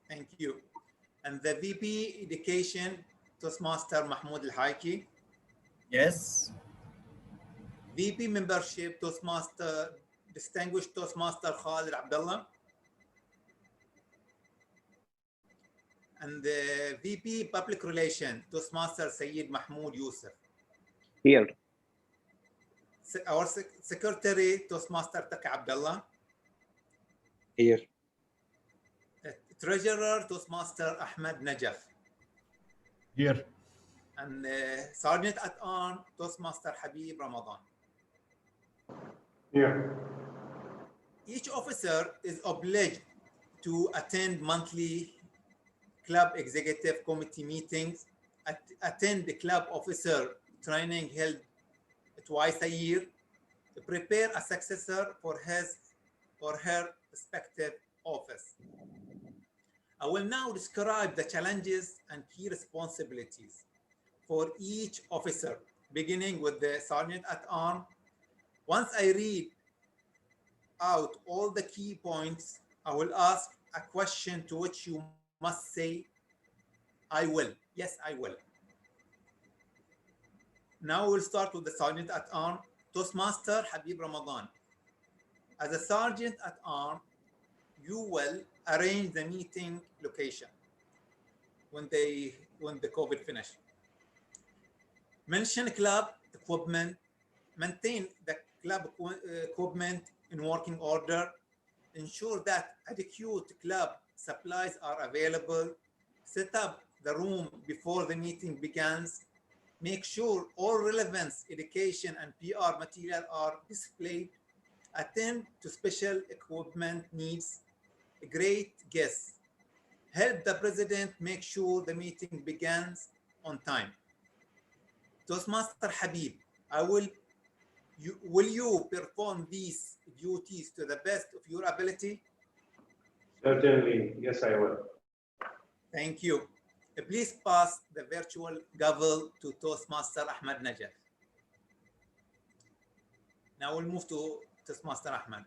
Thank you. And the VP Education, Toastmaster Mahmood Hayki. Yes. VP Membership, Toastmaster, Distinguished Toastmaster Khalid Abdullah. And the VP Public Relations, Toastmaster Syed Mahmood Yusuf. Here. Our Secretary, Toastmaster Taqi Abdullah. Here. Treasurer, Toastmaster Ahmed Najaf. Here. And Sergeant at Arms, Toastmaster Habib Ramadan. Here. Each officer is obliged to attend monthly club executive committee meetings, attend the club officer training held twice a year, to prepare a successor for his or her respective office. I will now describe the challenges and key responsibilities for each officer, beginning with the Sergeant at Arms. Once I read out all the key points, I will ask a question to which you must say, I will. Yes, I will. Now we'll start with the Sergeant at Arms, Toastmaster Habib Ramadan. As a Sergeant at Arms, you will arrange the meeting location when the COVID finish. Mention club equipment, maintain the club equipment in working order, ensure that adequate club supplies are available, set up the room before the meeting begins, make sure all relevant education and PR material are displayed, attend to special equipment needs, great guests, help the President make sure the meeting begins on time. Toastmaster Habib, will you perform these duties to the best of your ability? Certainly, yes, I will. Thank you. Please pass the virtual gavel to Toastmaster Ahmed Najaf. Now we'll move to Toastmaster Ahmed.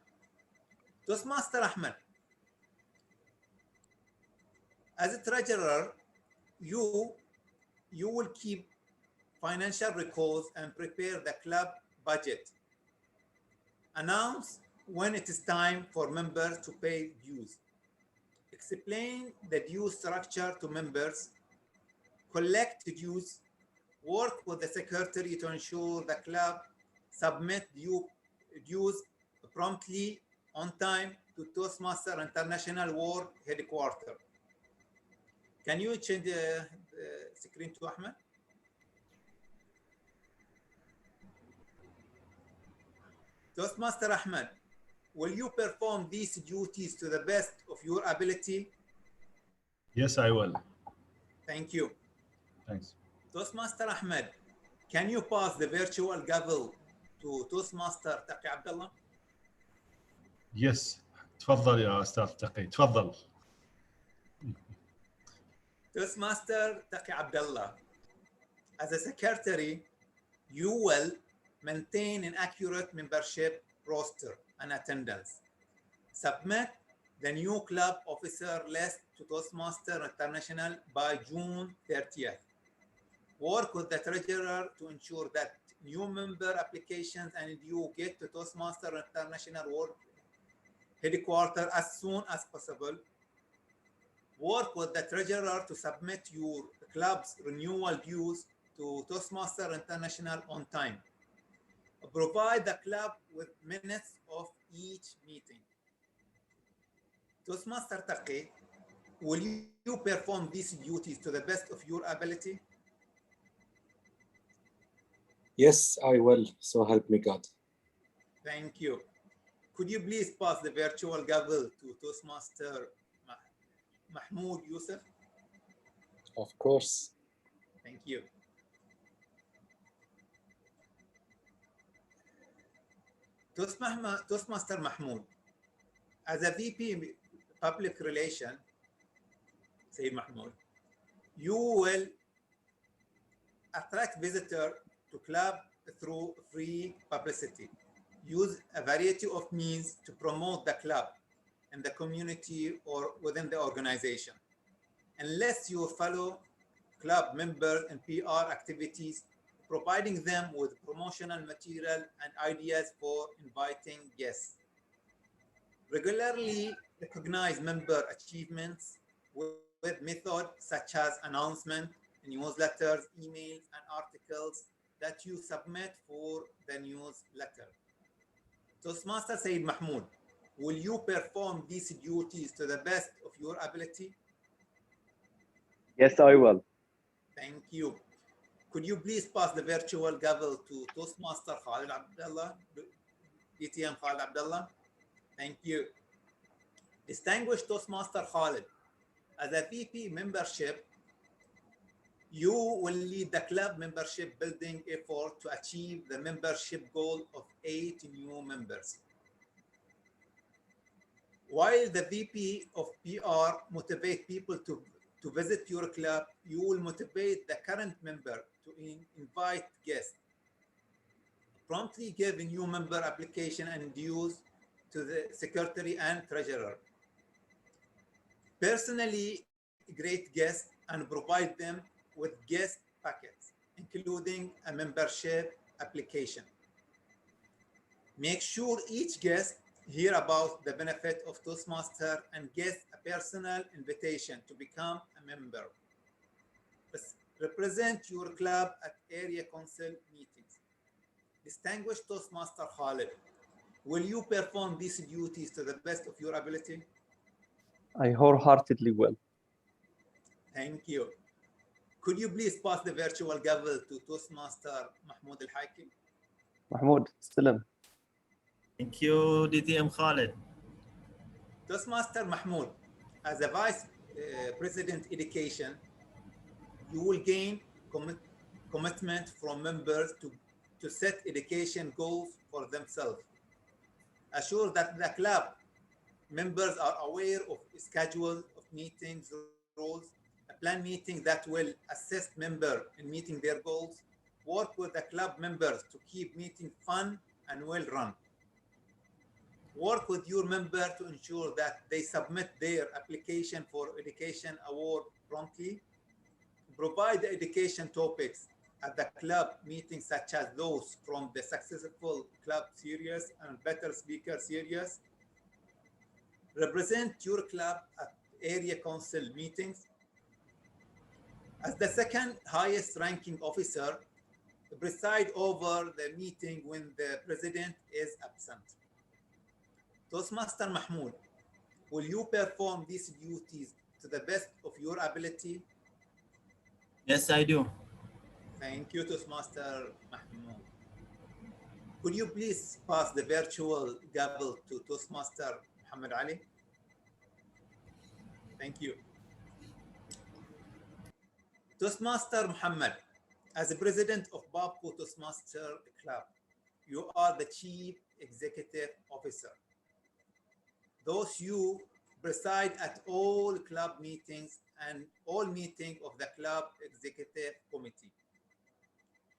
Toastmaster Ahmed, as a treasurer, you will keep financial records and prepare the club budget. Announce when it is time for members to pay dues. Explain the due structure to members. Collect dues. Work with the secretary to ensure the club submit dues promptly on time to Toastmaster International World Headquarters. Can you change the screen to Ahmed? Toastmaster Ahmed, will you perform these duties to the best of your ability? Yes, I will. Thank you. Thanks. Toastmaster Ahmed, can you pass the virtual gavel to Toastmaster Taqi Abdullah? Yes. تفضل يا أستاذ تقي. تفضل. Toastmaster Taqi Abdullah, as a secretary, you will maintain an accurate membership roster and attendance. Submit the new club officer list to Toastmaster International by June 30th. Work with the treasurer to ensure that new member applications and due get to Toastmaster International World Headquarters as soon as possible. Work with the treasurer to submit your club's renewal dues to Toastmaster International on time. Provide the club with minutes of each meeting. Toastmaster Taqi, will you perform these duties to the best of your ability? Yes, I will. So help me God. Thank you. Could you please pass the virtual gavel to Toastmaster Mahmood Yusuf? Of course. Thank you. Toastmaster Mahmood, as a VP Public Relation, Sayyid Mahmood, you will attract visitors to club through free publicity. Use a variety of means to promote the club in the community or within the organization. Unless you follow club members and PR activities, providing them with promotional material and ideas for inviting guests. Regularly recognize member achievements with methods such as announcement, newsletters, emails, and articles that you submit for the newsletter. Toastmaster Sayyid Mahmood, will you perform these duties to the best of your ability? Yes, I will. Thank you. Could you please pass the virtual gavel to Toastmaster Khalid Abdullah, BTM Khalid Abdullah? Thank you. Distinguished Toastmaster Khalid, as a VP membership, you will lead the club membership building effort to achieve the membership goal of 8 new members. While the VP of PR motivate people to visit your club, you will motivate the current member to invite guests. Promptly give a new member application and dues to the secretary and treasurer. Personally greet guests and provide them with guest packets, including a membership application. Make sure each guest hear about the benefit of Toastmaster and get a personal invitation to become a member. Represent your club at area council meetings. Distinguished Toastmaster Khalid, will you perform these duties to the best of your ability? I wholeheartedly will. Thank you. Could you please pass the virtual gavel to Toastmaster Mahmood Al-Hayki? Mahmood, Salam. Thank you, DTM Khalid. Toastmaster Mahmood, as a Vice President Education, you will gain commitment from members to set education goals for themselves. Assure that the club members are aware of schedule of meetings, rules, a plan meeting that will assist members in meeting their goals. Work with the club members to keep meeting fun and well run. Work with your member to ensure that they submit their application for education award promptly. Provide the education topics at the club meetings, such as those from the successful club series and better speaker series. Represent your club at area council meetings. As the second highest ranking officer, preside over the meeting when the president is absent. Toastmaster Mahmood, will you perform these duties to the best of your ability? Yes, I do. Thank you, Toastmaster Mahmood. Could you please pass the virtual gavel to Toastmaster Mohamed Ali? Thank you. Toastmaster Mohamed, as the president of Babco Toastmaster Club, you are the chief executive officer. Thus, you preside at all club meetings and all meetings of the club executive committee.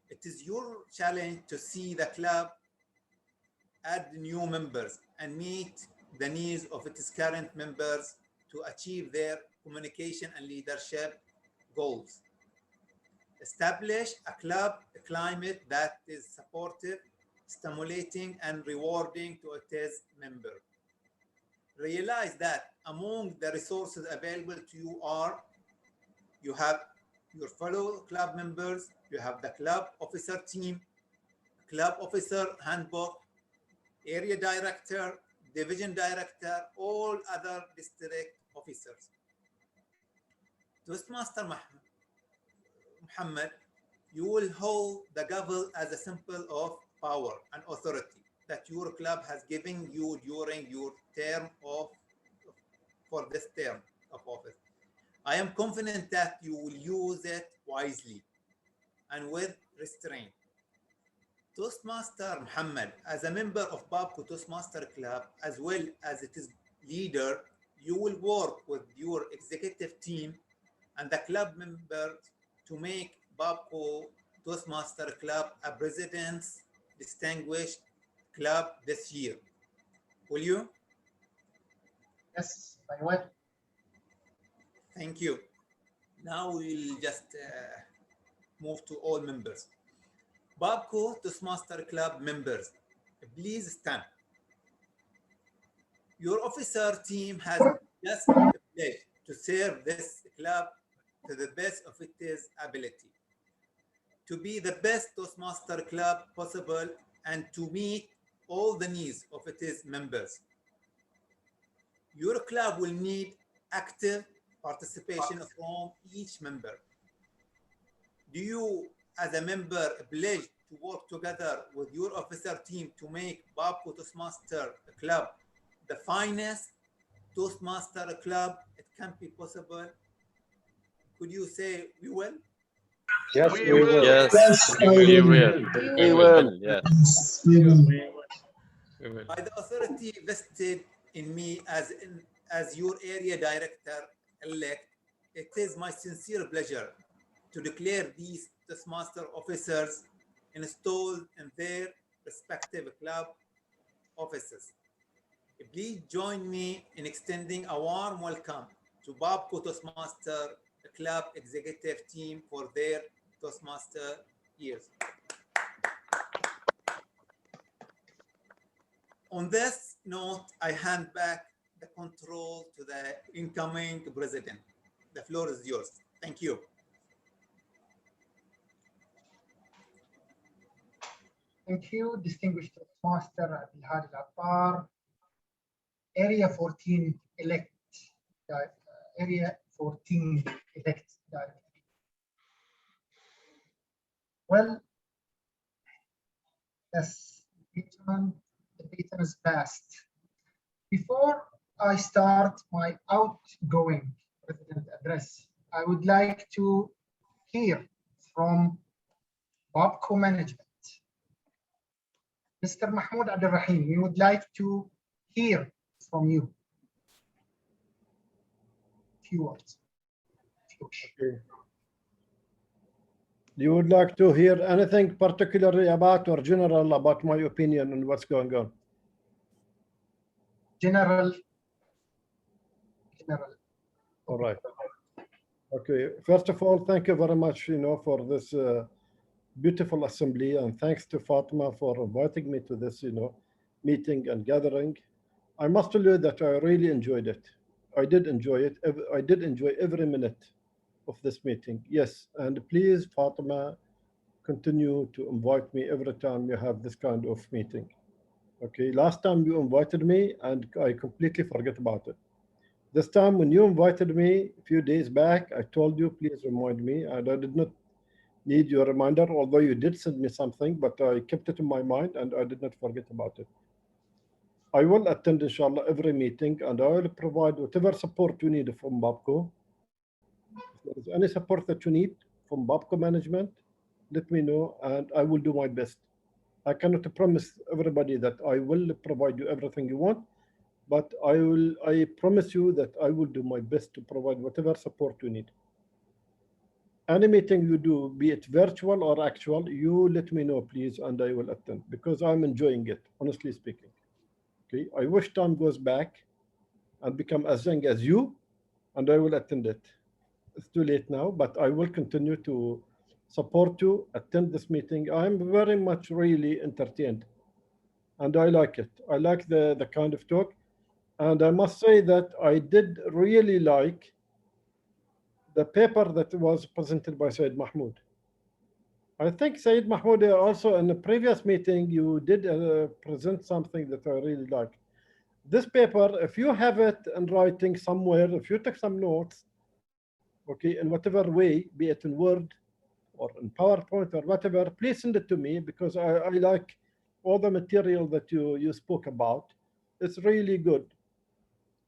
It is your challenge to see the club add new members and meet the needs of its current members to achieve their communication and leadership goals. Establish a club climate that is supportive, stimulating, and rewarding to its members. Realize that among the resources available to you you have your fellow club members, you have the club officer team, club officer handbook, area director, division director, all other district officers. Toastmaster Mohammed, you will hold the gavel as a symbol of power and authority that your club has given you during your term for this term of office. I am confident that you will use it wisely and with restraint. Toastmaster Mohamed, as a member of Babco Toastmaster Club, as well as its leader, you will work with your executive team and the club members to make Babco Toastmaster Club a President's Distinguished Club this year. Will you? Yes, I will. Thank you. Now we'll just move to all members. Babco Toastmaster Club members, please stand. Your officer team has just pledged to serve this club to the best of its ability, to be the best Toastmaster Club possible and to meet all the needs of its members. Your club will need active participation from each member. Do you, as a member, pledge to work together with your officer team to make Babco Toastmaster Club the finest Toastmaster Club it can be possible? Could you say we will? Yes, we will. Yes, we will. We will. Yes. We will. We will. By the authority vested in me as your area director-elect, it is my sincere pleasure to declare these Toastmaster officers installed in their respective club offices. Please join me in extending a warm welcome to Babco Toastmaster Club executive team for their Toastmaster years. On this note, I hand back the control to the incoming president. The floor is yours. Thank you. Thank you, distinguished Toastmaster Abdulhadi Al-Attar, Area 14 elect, Area 14 elect director. Well, yes, the baton is passed. Before I start my outgoing president address, I would like to hear from Babco management. Mr. Mahmood Abdul Rahim, we would like to hear from you. Few words. Okay. You would like to hear anything particularly about or general about my opinion on what's going on? General. All right. Okay. First of all, thank you very much, for this beautiful assembly, and thanks to Fatema for inviting me to this, meeting and gathering. I must tell you that I really enjoyed it. I did enjoy it. I did enjoy every minute of this meeting. Yes, and please, Fatema, continue to invite me every time you have this kind of meeting. Okay, last time you invited me and I completely forget about it. This time when you invited me a few days back, I told you, please remind me, and I did not need your reminder, although you did send me something, but I kept it in my mind and I did not forget about it. I will attend, inshallah, every meeting, and I will provide whatever support you need from Babco. If there is any support that you need from Babco management, let me know, and I will do my best. I cannot promise everybody that I will provide you everything you want, but I promise you that I will do my best to provide whatever support you need. Any meeting you do, be it virtual or actual, you let me know, please, and I will attend, because I'm enjoying it, honestly speaking. Okay, I wish time goes back and become as young as you, and I will attend it. It's too late now, but I will continue to support you, attend this meeting. I'm very much really entertained, and I like it. I like the kind of talk, and I must say that I did really like the paper that was presented by Syed Mahmood. I think Syed Mahmood also in the previous meeting, you did present something that I really like. This paper, if you have it in writing somewhere, if you take some notes, okay, in whatever way, be it in Word or in PowerPoint or whatever, please send it to me, because I like all the material that you spoke about. It's really good.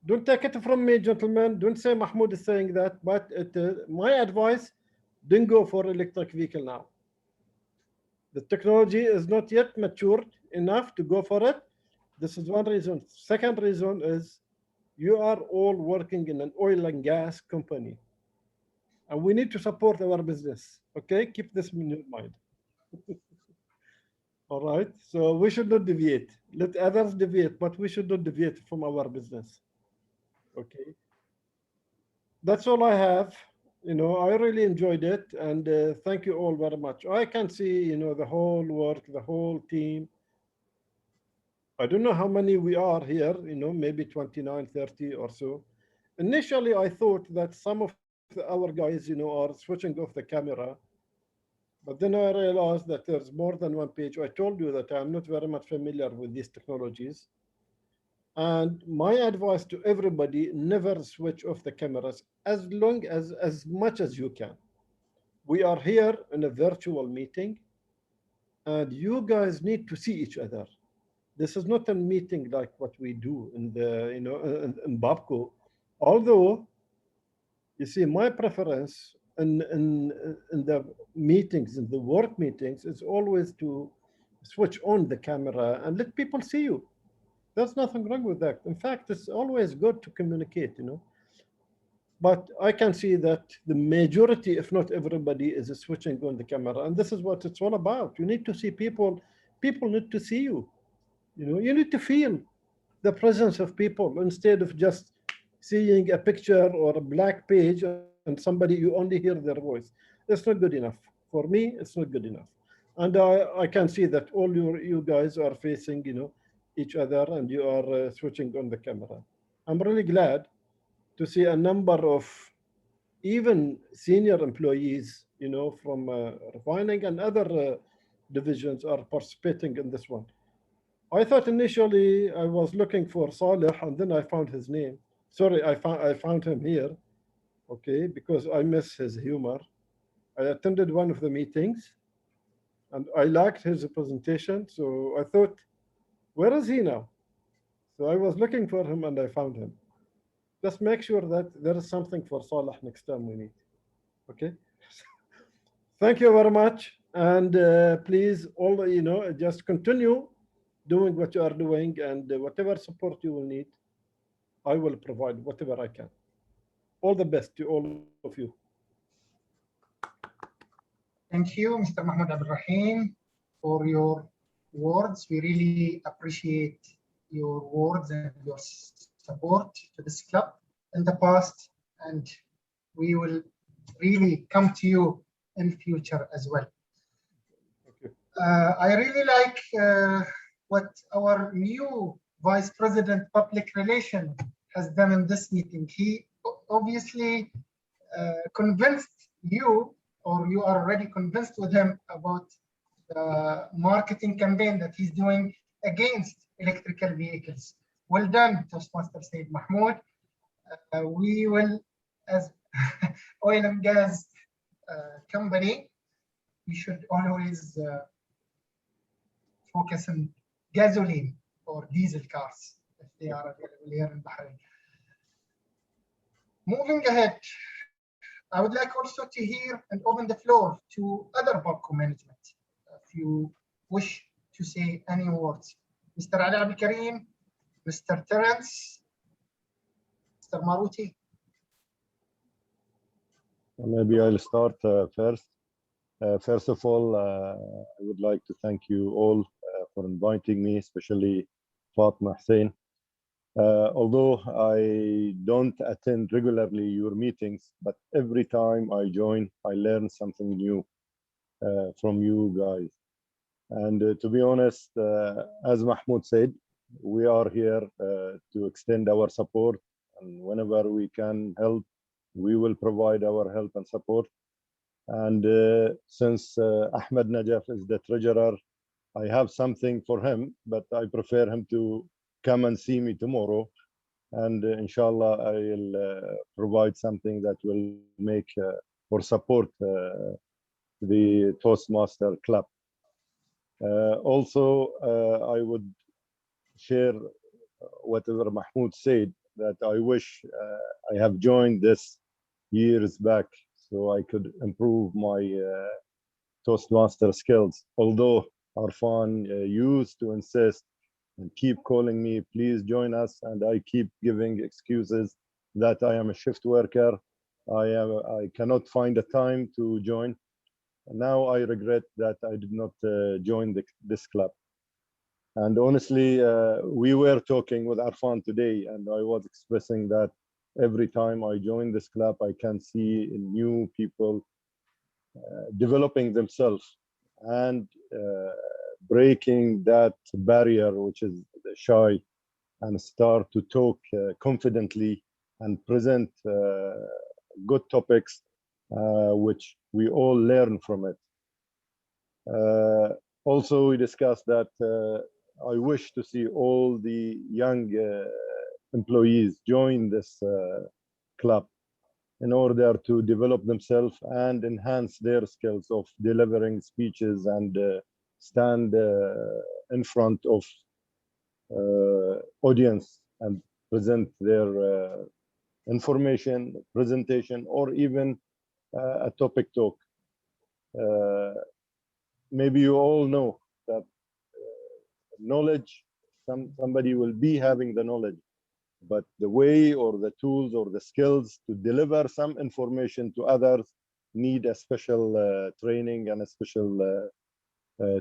Don't take it from me, gentlemen. Don't say Mahmoud is saying that, but my advice, don't go for electric vehicle now. The technology is not yet matured enough to go for it. This is one reason. Second reason is you are all working in an oil and gas company. And we need to support our business. Okay, keep this in your mind. All right, so we should not deviate. Let others deviate, but we should not deviate from our business. Okay, that's all I have. You know, I really enjoyed it, and thank you all very much. I can see, you know, the whole work, the whole team. I don't know how many we are here, you know, maybe 29, 30 or so. Initially, I thought that some of our guys, you know, are switching off the camera. But then I realized that there's more than one page. I told you that I'm not very much familiar with these technologies. And my advice to everybody, never switch off the cameras as much as you can. We are here in a virtual meeting, and you guys need to see each other. This is not a meeting like what we do in the, you know, in Babco. Although, you see, my preference in the meetings, in the work meetings, is always to switch on the camera and let people see you. There's nothing wrong with that. In fact, it's always good to communicate, you know. But I can see that the majority, if not everybody, is switching on the camera. And this is what it's all about. You need to see people. People need to see you. You know, you need to feel the presence of people instead of just seeing a picture or a black page and somebody, you only hear their voice. It's not good enough. For me, it's not good enough. And I can see that all you guys are facing, you know, each other, and you are switching on the camera. I'm really glad to see a number of even senior employees, you know, from refining and other divisions are participating in this one. I thought initially I was looking for Saleh, and then I found his name. Sorry, I found him here, okay, because I miss his humor. I attended one of the meetings, and I liked his presentation, so I thought, where is he now? So I was looking for him, and I found him. Just make sure that there is something for Saleh next time we meet, okay? Thank you very much, and please, all, you know, just continue doing what you are doing, and whatever support you will need, I will provide whatever I can. All the best to all of you. Thank you, Mr. Mahmoud Abdul Rahim, for your words. We really appreciate your words and your support to this club in the past, and we will really come to you in future as well. I really like what our new Vice President Public Relations has done in this meeting. He obviously convinced you, or you are already convinced with him about the marketing campaign that he's doing against electrical vehicles. Well done, Toastmaster Syed Mahmood. We will, as oil and gas company, we should always focus on gasoline or diesel cars if they are available here in Bahrain. Moving ahead, I would like also to hear and open the floor to other Babco management. If you wish to say any words, Mr. Ali Abdul Karim, Mr. Terence, Mr. Maruti. Maybe I'll start first. First of all, I would like to thank you all for inviting me, especially Fatema, Husain. Although I don't attend regularly your meetings, but every time I join, I learn something new from you guys. And to be honest, as Mahmoud said, we are here to extend our support, and whenever we can help, we will provide our help and support. And since Ahmed Najaf is the treasurer, I have something for him, but I prefer him to come and see me tomorrow. And inshallah, I will provide something that will make or support the Toastmaster Club. Also, I would share whatever Mahmoud said, that I wish I have joined this years back so I could improve my Toastmaster skills. Although Arfan used to insist and keep calling me, please join us, and I keep giving excuses that I am a shift worker. I cannot find a time to join. Now I regret that I did not join this club. And honestly, we were talking with Arfan today, and I was expressing that every time I join this club, I can see new people developing themselves and breaking that barrier, which is shy, and start to talk confidently and present good topics, which we all learn from it. Also, we discussed that I wish to see all the young employees join this club in order to develop themselves and enhance their skills of delivering speeches and stand in front of audience and present their information, presentation, or even a topic talk. Maybe you all know that knowledge, somebody will be having the knowledge, but the way or the tools or the skills to deliver some information to others need a special training and a special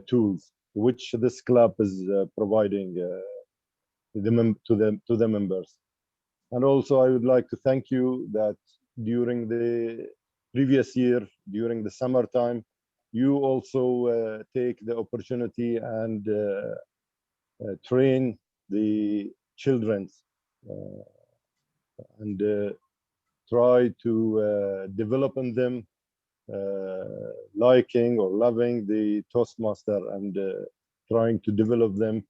tools, which this club is providing to the members. And also, I would like to thank you that during the previous year, during the summertime, you also take the opportunity and train the children and try to develop in them liking or loving the Toastmaster and trying to develop them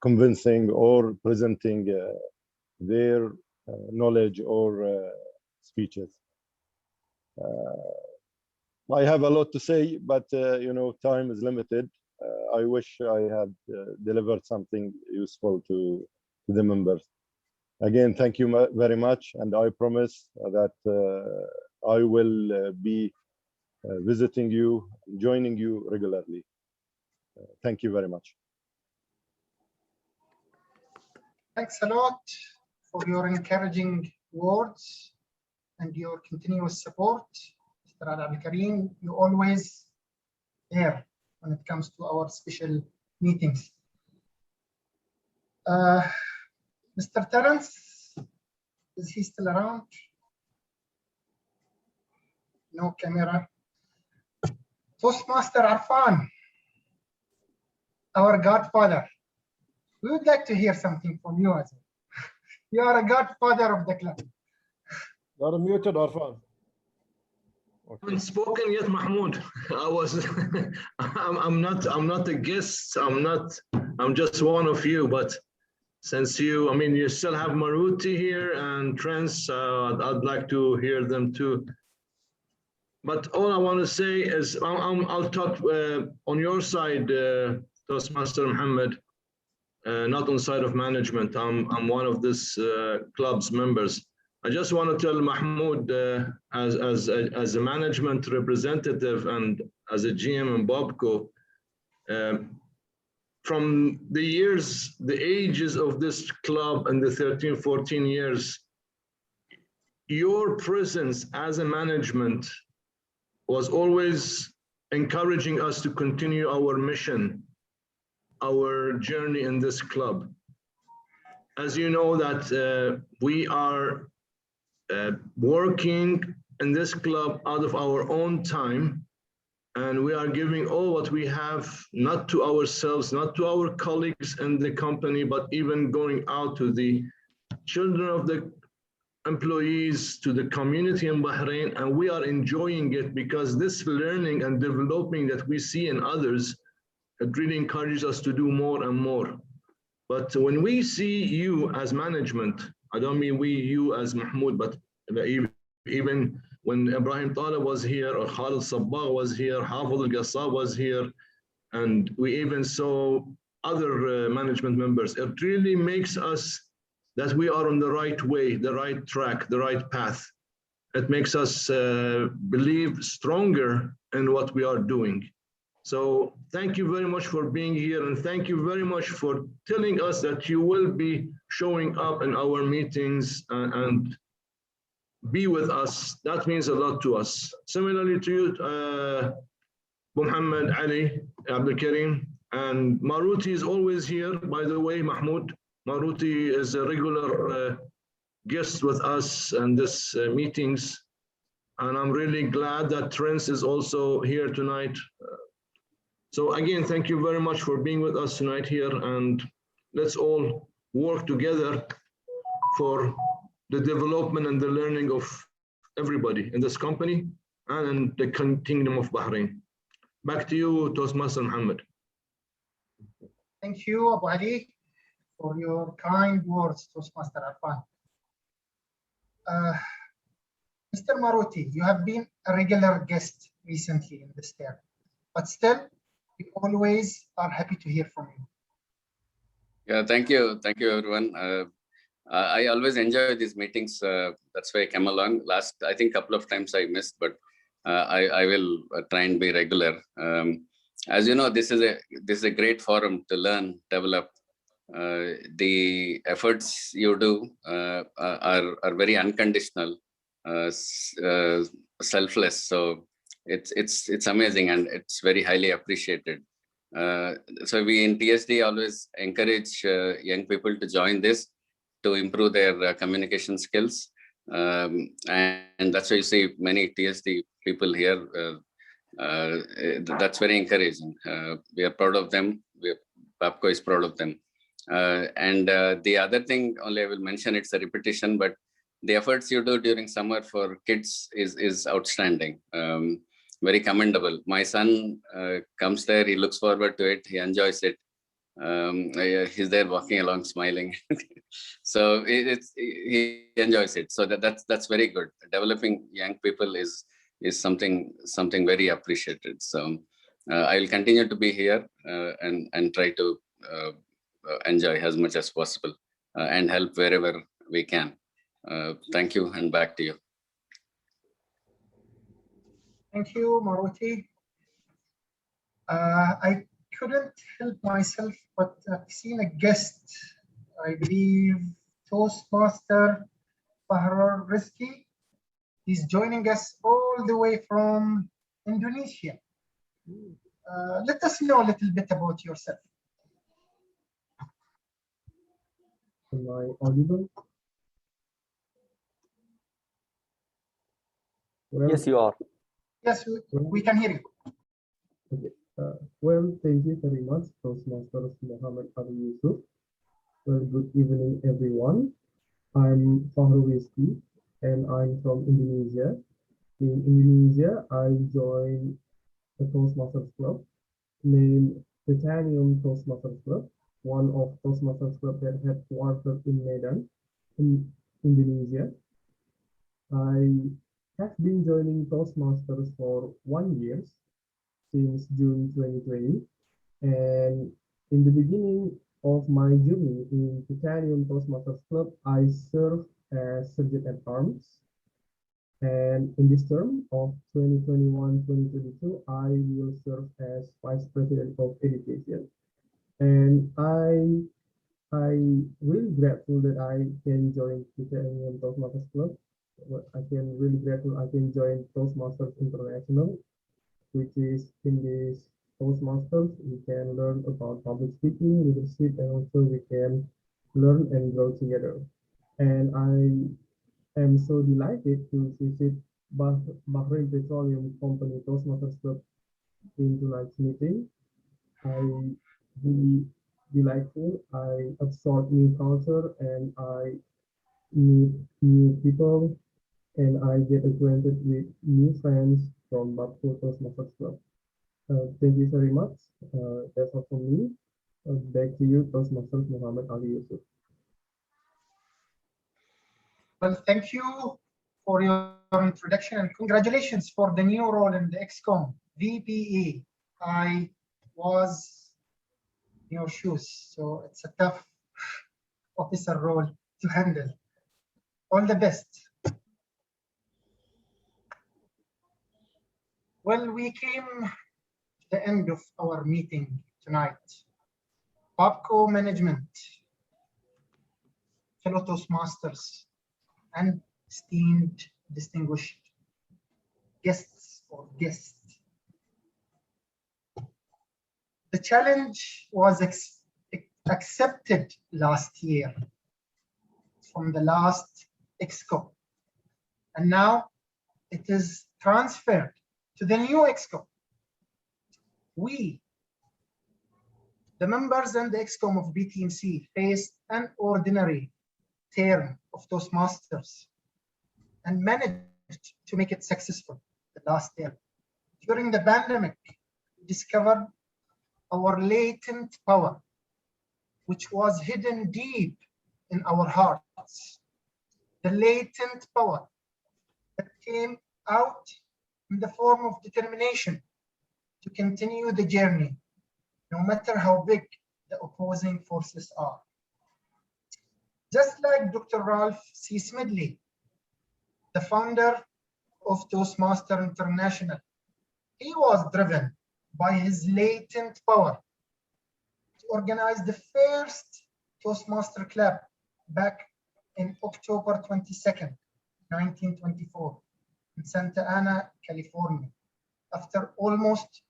convincing or presenting their knowledge or speeches. I have a lot to say, but you know, time is limited. I wish I had delivered something useful to the members. Again, thank you very much, and I promise that I will be visiting you, joining you regularly. Thank you very much. Thanks a lot for your encouraging words and your continuous support. Mr. Al-Karim, you always there when it comes to our special meetings. Mr. Terence, is he still around? No camera. Toastmaster Arfan, our godfather. We would like to hear something from you as well. You are a godfather of the club. You are muted, Arfan. I haven't spoken yet, Mahmood. I'm not a guest. I'm just one of you. But since I mean, you still have Maruti here and Trans. I'd like to hear them too. But all I want to say is, I'll talk on your side, Toastmaster Mohamed. Not on side of management. I'm one of this club's members. I just want to tell Mahmood, as a management representative and as a GM in Bobco, from the years, the ages of this club and the 13, 14 years, your presence as a management was always encouraging us to continue our mission, our journey in this club. As you know that we are working in this club out of our own time, and we are giving all what we have, not to ourselves, not to our colleagues in the company, but even going out to the children of the employees, to the community in Bahrain, and we are enjoying it because this learning and developing that we see in others, it really encourages us to do more and more. But when we see you as management, I don't mean you as Mahmood, but even when Ibrahim Talib was here, or Khalid Sabbagh was here, Hafid Al-Qassab was here, and we even saw other management members, it really makes us that we are on the right way, the right track, the right path. It makes us believe stronger in what we are doing. So thank you very much for being here, and thank you very much for telling us that you will be showing up in our meetings and be with us. That means a lot to us. Similarly to you, Mohamed, Ali, Abdul Karim, and Maruti is always here, by the way, Mahmood. Maruti is a regular guest with us in this meetings. And I'm really glad that Trent is also here tonight. So again, thank you very much for being with us tonight here, and let's all work together for the development and the learning of everybody in this company and in the Kingdom of Bahrain. Back to you, Toastmaster Mohammed. Thank you, Abu Ali, for your kind words, Toastmaster Arfan. Mr. Maruti, you have been a regular guest recently in this term, but still, we always are happy to hear from you. Yeah, thank you. Thank you, everyone. I always enjoy these meetings. That's why I came along. I think a couple of times I missed, but I will try and be regular. As you know, this is a great forum to learn, develop. The efforts you do are very unconditional, selfless. So it's amazing, and it's very highly appreciated. So we in TSD always encourage young people to join this to improve their communication skills. And that's why you see many TSD people here. That's very encouraging. We are proud of them. BAPCO is proud of them. And the other thing, only I will mention, it's a repetition, but the efforts you do during summer for kids is outstanding. Very commendable. My son comes there, he looks forward to it, he enjoys it. He's there walking along, smiling. So he enjoys it. So that's very good. Developing young people is something very appreciated. So I will continue to be here and try to enjoy as much as possible and help wherever we can. Thank you, and back to you. Thank you, Maruti. I couldn't help myself, but I've seen a guest, I believe, Toastmaster Fahrar Rizki. He's joining us all the way from Indonesia. Let us know a little bit about yourself. Am I audible? Well, Yes, you are. Yes, we can hear you. Okay. Well, thank you very much, Toastmaster Mohamed Ali Yusuf. Well, good evening, everyone. I'm Fahrar Rizki, and I'm from Indonesia. In Indonesia, I joined a Toastmasters Club named Titanium Toastmasters Club, one of Toastmasters Club that headquartered in Medan, in Indonesia. I have been joining Toastmasters for 1 year since June 2020, and in the beginning of my journey in Titanium Toastmasters Club, I served as Sergeant at Arms, and in this term of 2021-2022, I will serve as Vice President of Education. And I really grateful that I can join Titanium Toastmasters Club. I can really grateful I can join Toastmasters International, which is in this Toastmasters we can learn about public speaking, leadership, and also we can learn and grow together. And I am so delighted to visit Bahrain Petroleum Company Toastmasters Club in tonight's meeting. I really delightful. I absorb new culture and I meet new people, and I get acquainted with new friends from BAPCO Toastmasters Club. Thank you very much. That's all from me. Back to you, Toastmasters Mohamed Ali Yusuf. Well, thank you for your introduction, and congratulations for the new role in the EXCOM VPE. I was in your shoes, so it's a tough officer role to handle. All the best. Well, we came to the end of our meeting tonight. Babco management, fellow Toastmasters, and esteemed distinguished guests or guests. The challenge was accepted last year from the last EXCOM, and now it is transferred to the new EXCOM. We, the members and the EXCOM of BTMC, faced an ordinary term of Toastmasters and managed to make it successful the last term. During the pandemic, we discovered our latent power, which was hidden deep in our hearts. The latent power that came out in the form of determination to continue the journey, no matter how big the opposing forces are. Just like Dr. Ralph C. Smedley, the founder of Toastmaster International, he was driven by his latent power to organize the first Toastmaster Club back in October 22nd, 1924 in Santa Ana, California, after almost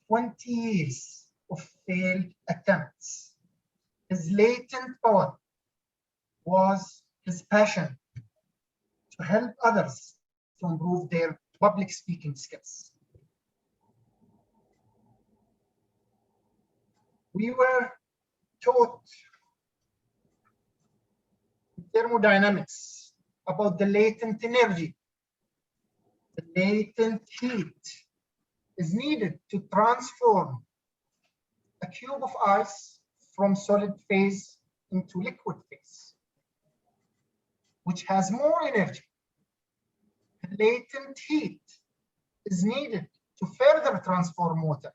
20 years of failed attempts. His latent power was his passion to help others to improve their public speaking skills. We were taught thermodynamics about the latent energy. The latent heat is needed to transform a cube of ice from solid phase into liquid phase, which has more energy. The latent heat is needed to further transform water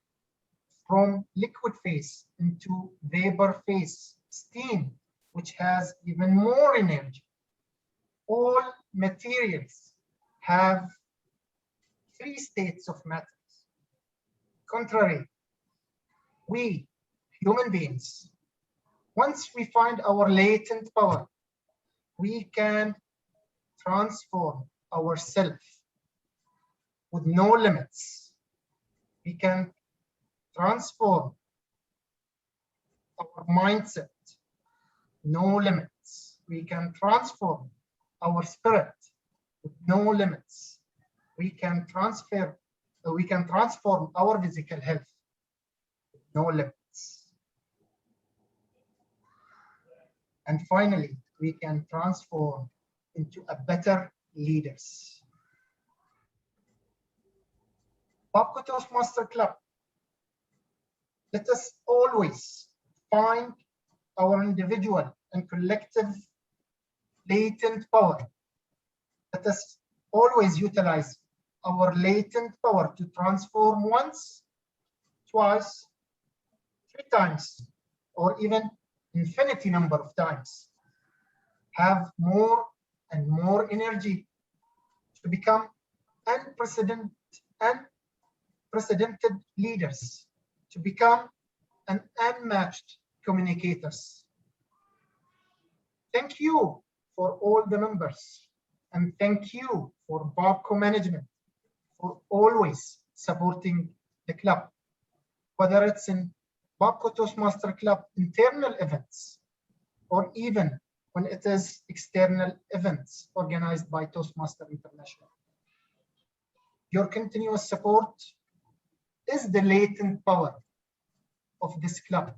from liquid phase into vapor phase, steam, which has even more energy. All materials have three states of matter. Contrary, we human beings, once we find our latent power, we can transform ourselves with no limits. We can transform our mindset, no limits. We can transform our spirit with no limits. We can transform our physical health with no limits. And finally, we can transform into a better leaders. Babco Toastmaster Club, let us always find our individual and collective latent power. Let us always utilize our latent power to transform once, twice, 3 times, or even infinity number of times. Have more and more energy to become unprecedented leaders, to become an unmatched communicators. Thank you for all the members, and thank you for Babco management for always supporting the club, whether it's in Babco Toastmaster Club internal events or even when it is external events organized by Toastmaster International. Your continuous support is the latent power of this club.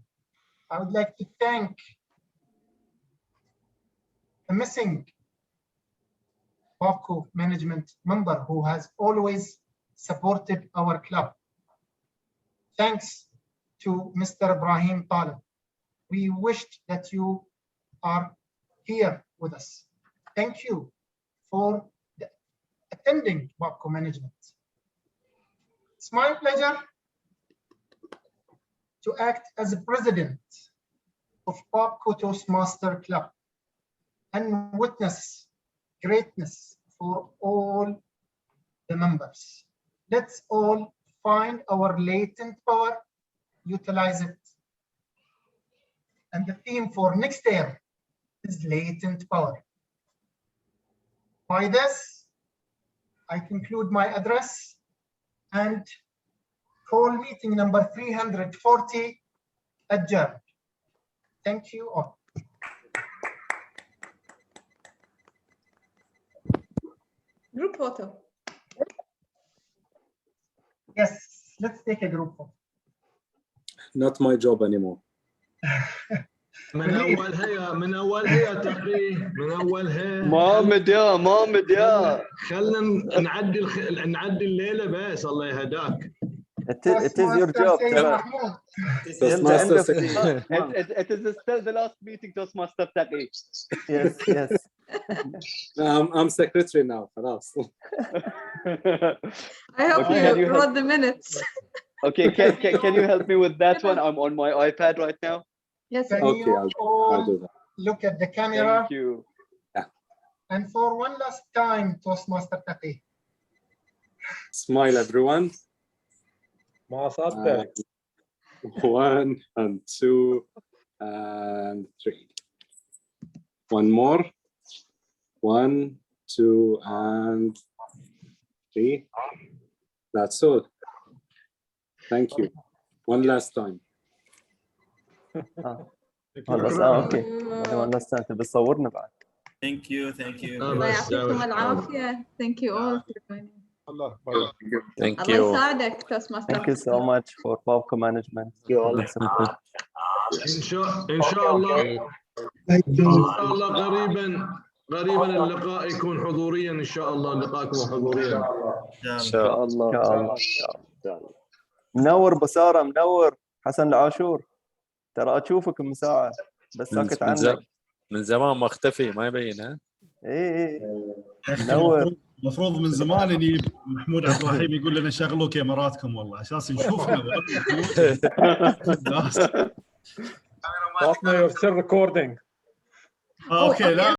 I would like to thank the missing Babco management member who has always supported our club. Thanks to Mr. Ibrahim Talib. We wished that you are here with us. Thank you for attending Babco management. It's my pleasure to act as a president of Babco Toastmaster Club and witness greatness for all the members. Let's all find our latent power, utilize it. And the theme for next year is latent power. By this, I conclude my address and call meeting number 340 adjourned. Thank you all. Group photo. Yes, let's take a group photo. Not my job anymore. من اولها يا تقي من اولها محمد يا خلنا نعدي الليله بس الله يهداك. It is your job. It is still the last meeting, Toastmaster Taqi. Yes. I'm secretary now. خلاص. I hope you wrote the minutes. Okay, can you help me with that one? I'm on my iPad right now. Yes. Can Okay, you I'll do that. look at the camera? Thank you. Yeah. And for one last time, Toastmaster Taqi. Smile, everyone. 1 and 2 and 3. One more. 1, 2 and 3. That's all. Thank you. One last time. خلاص اوكي انا استنت بتصورنا بعد. Thank you. الله يعطيكم العافية. Thank you all for joining. Allah. Thank الله you. يساعدك Toastmaster. Thank you so much for Babco management. You all. ان شاء الله قريبا اللقاء يكون حضوريا ان شاء الله. لقاءكم حضوريا ان شاء الله. منور بسارة، منور حسن العاشور، ترى اشوفك من ساعة بس ساكت عنك. من زمان مختفي ما يبين. ها ايه منور. المفروض من زمان يجي محمود عبد الرحيم يقول لنا شغلوا كاميراتكم والله عشان نشوفنا. You're still recording. Okay.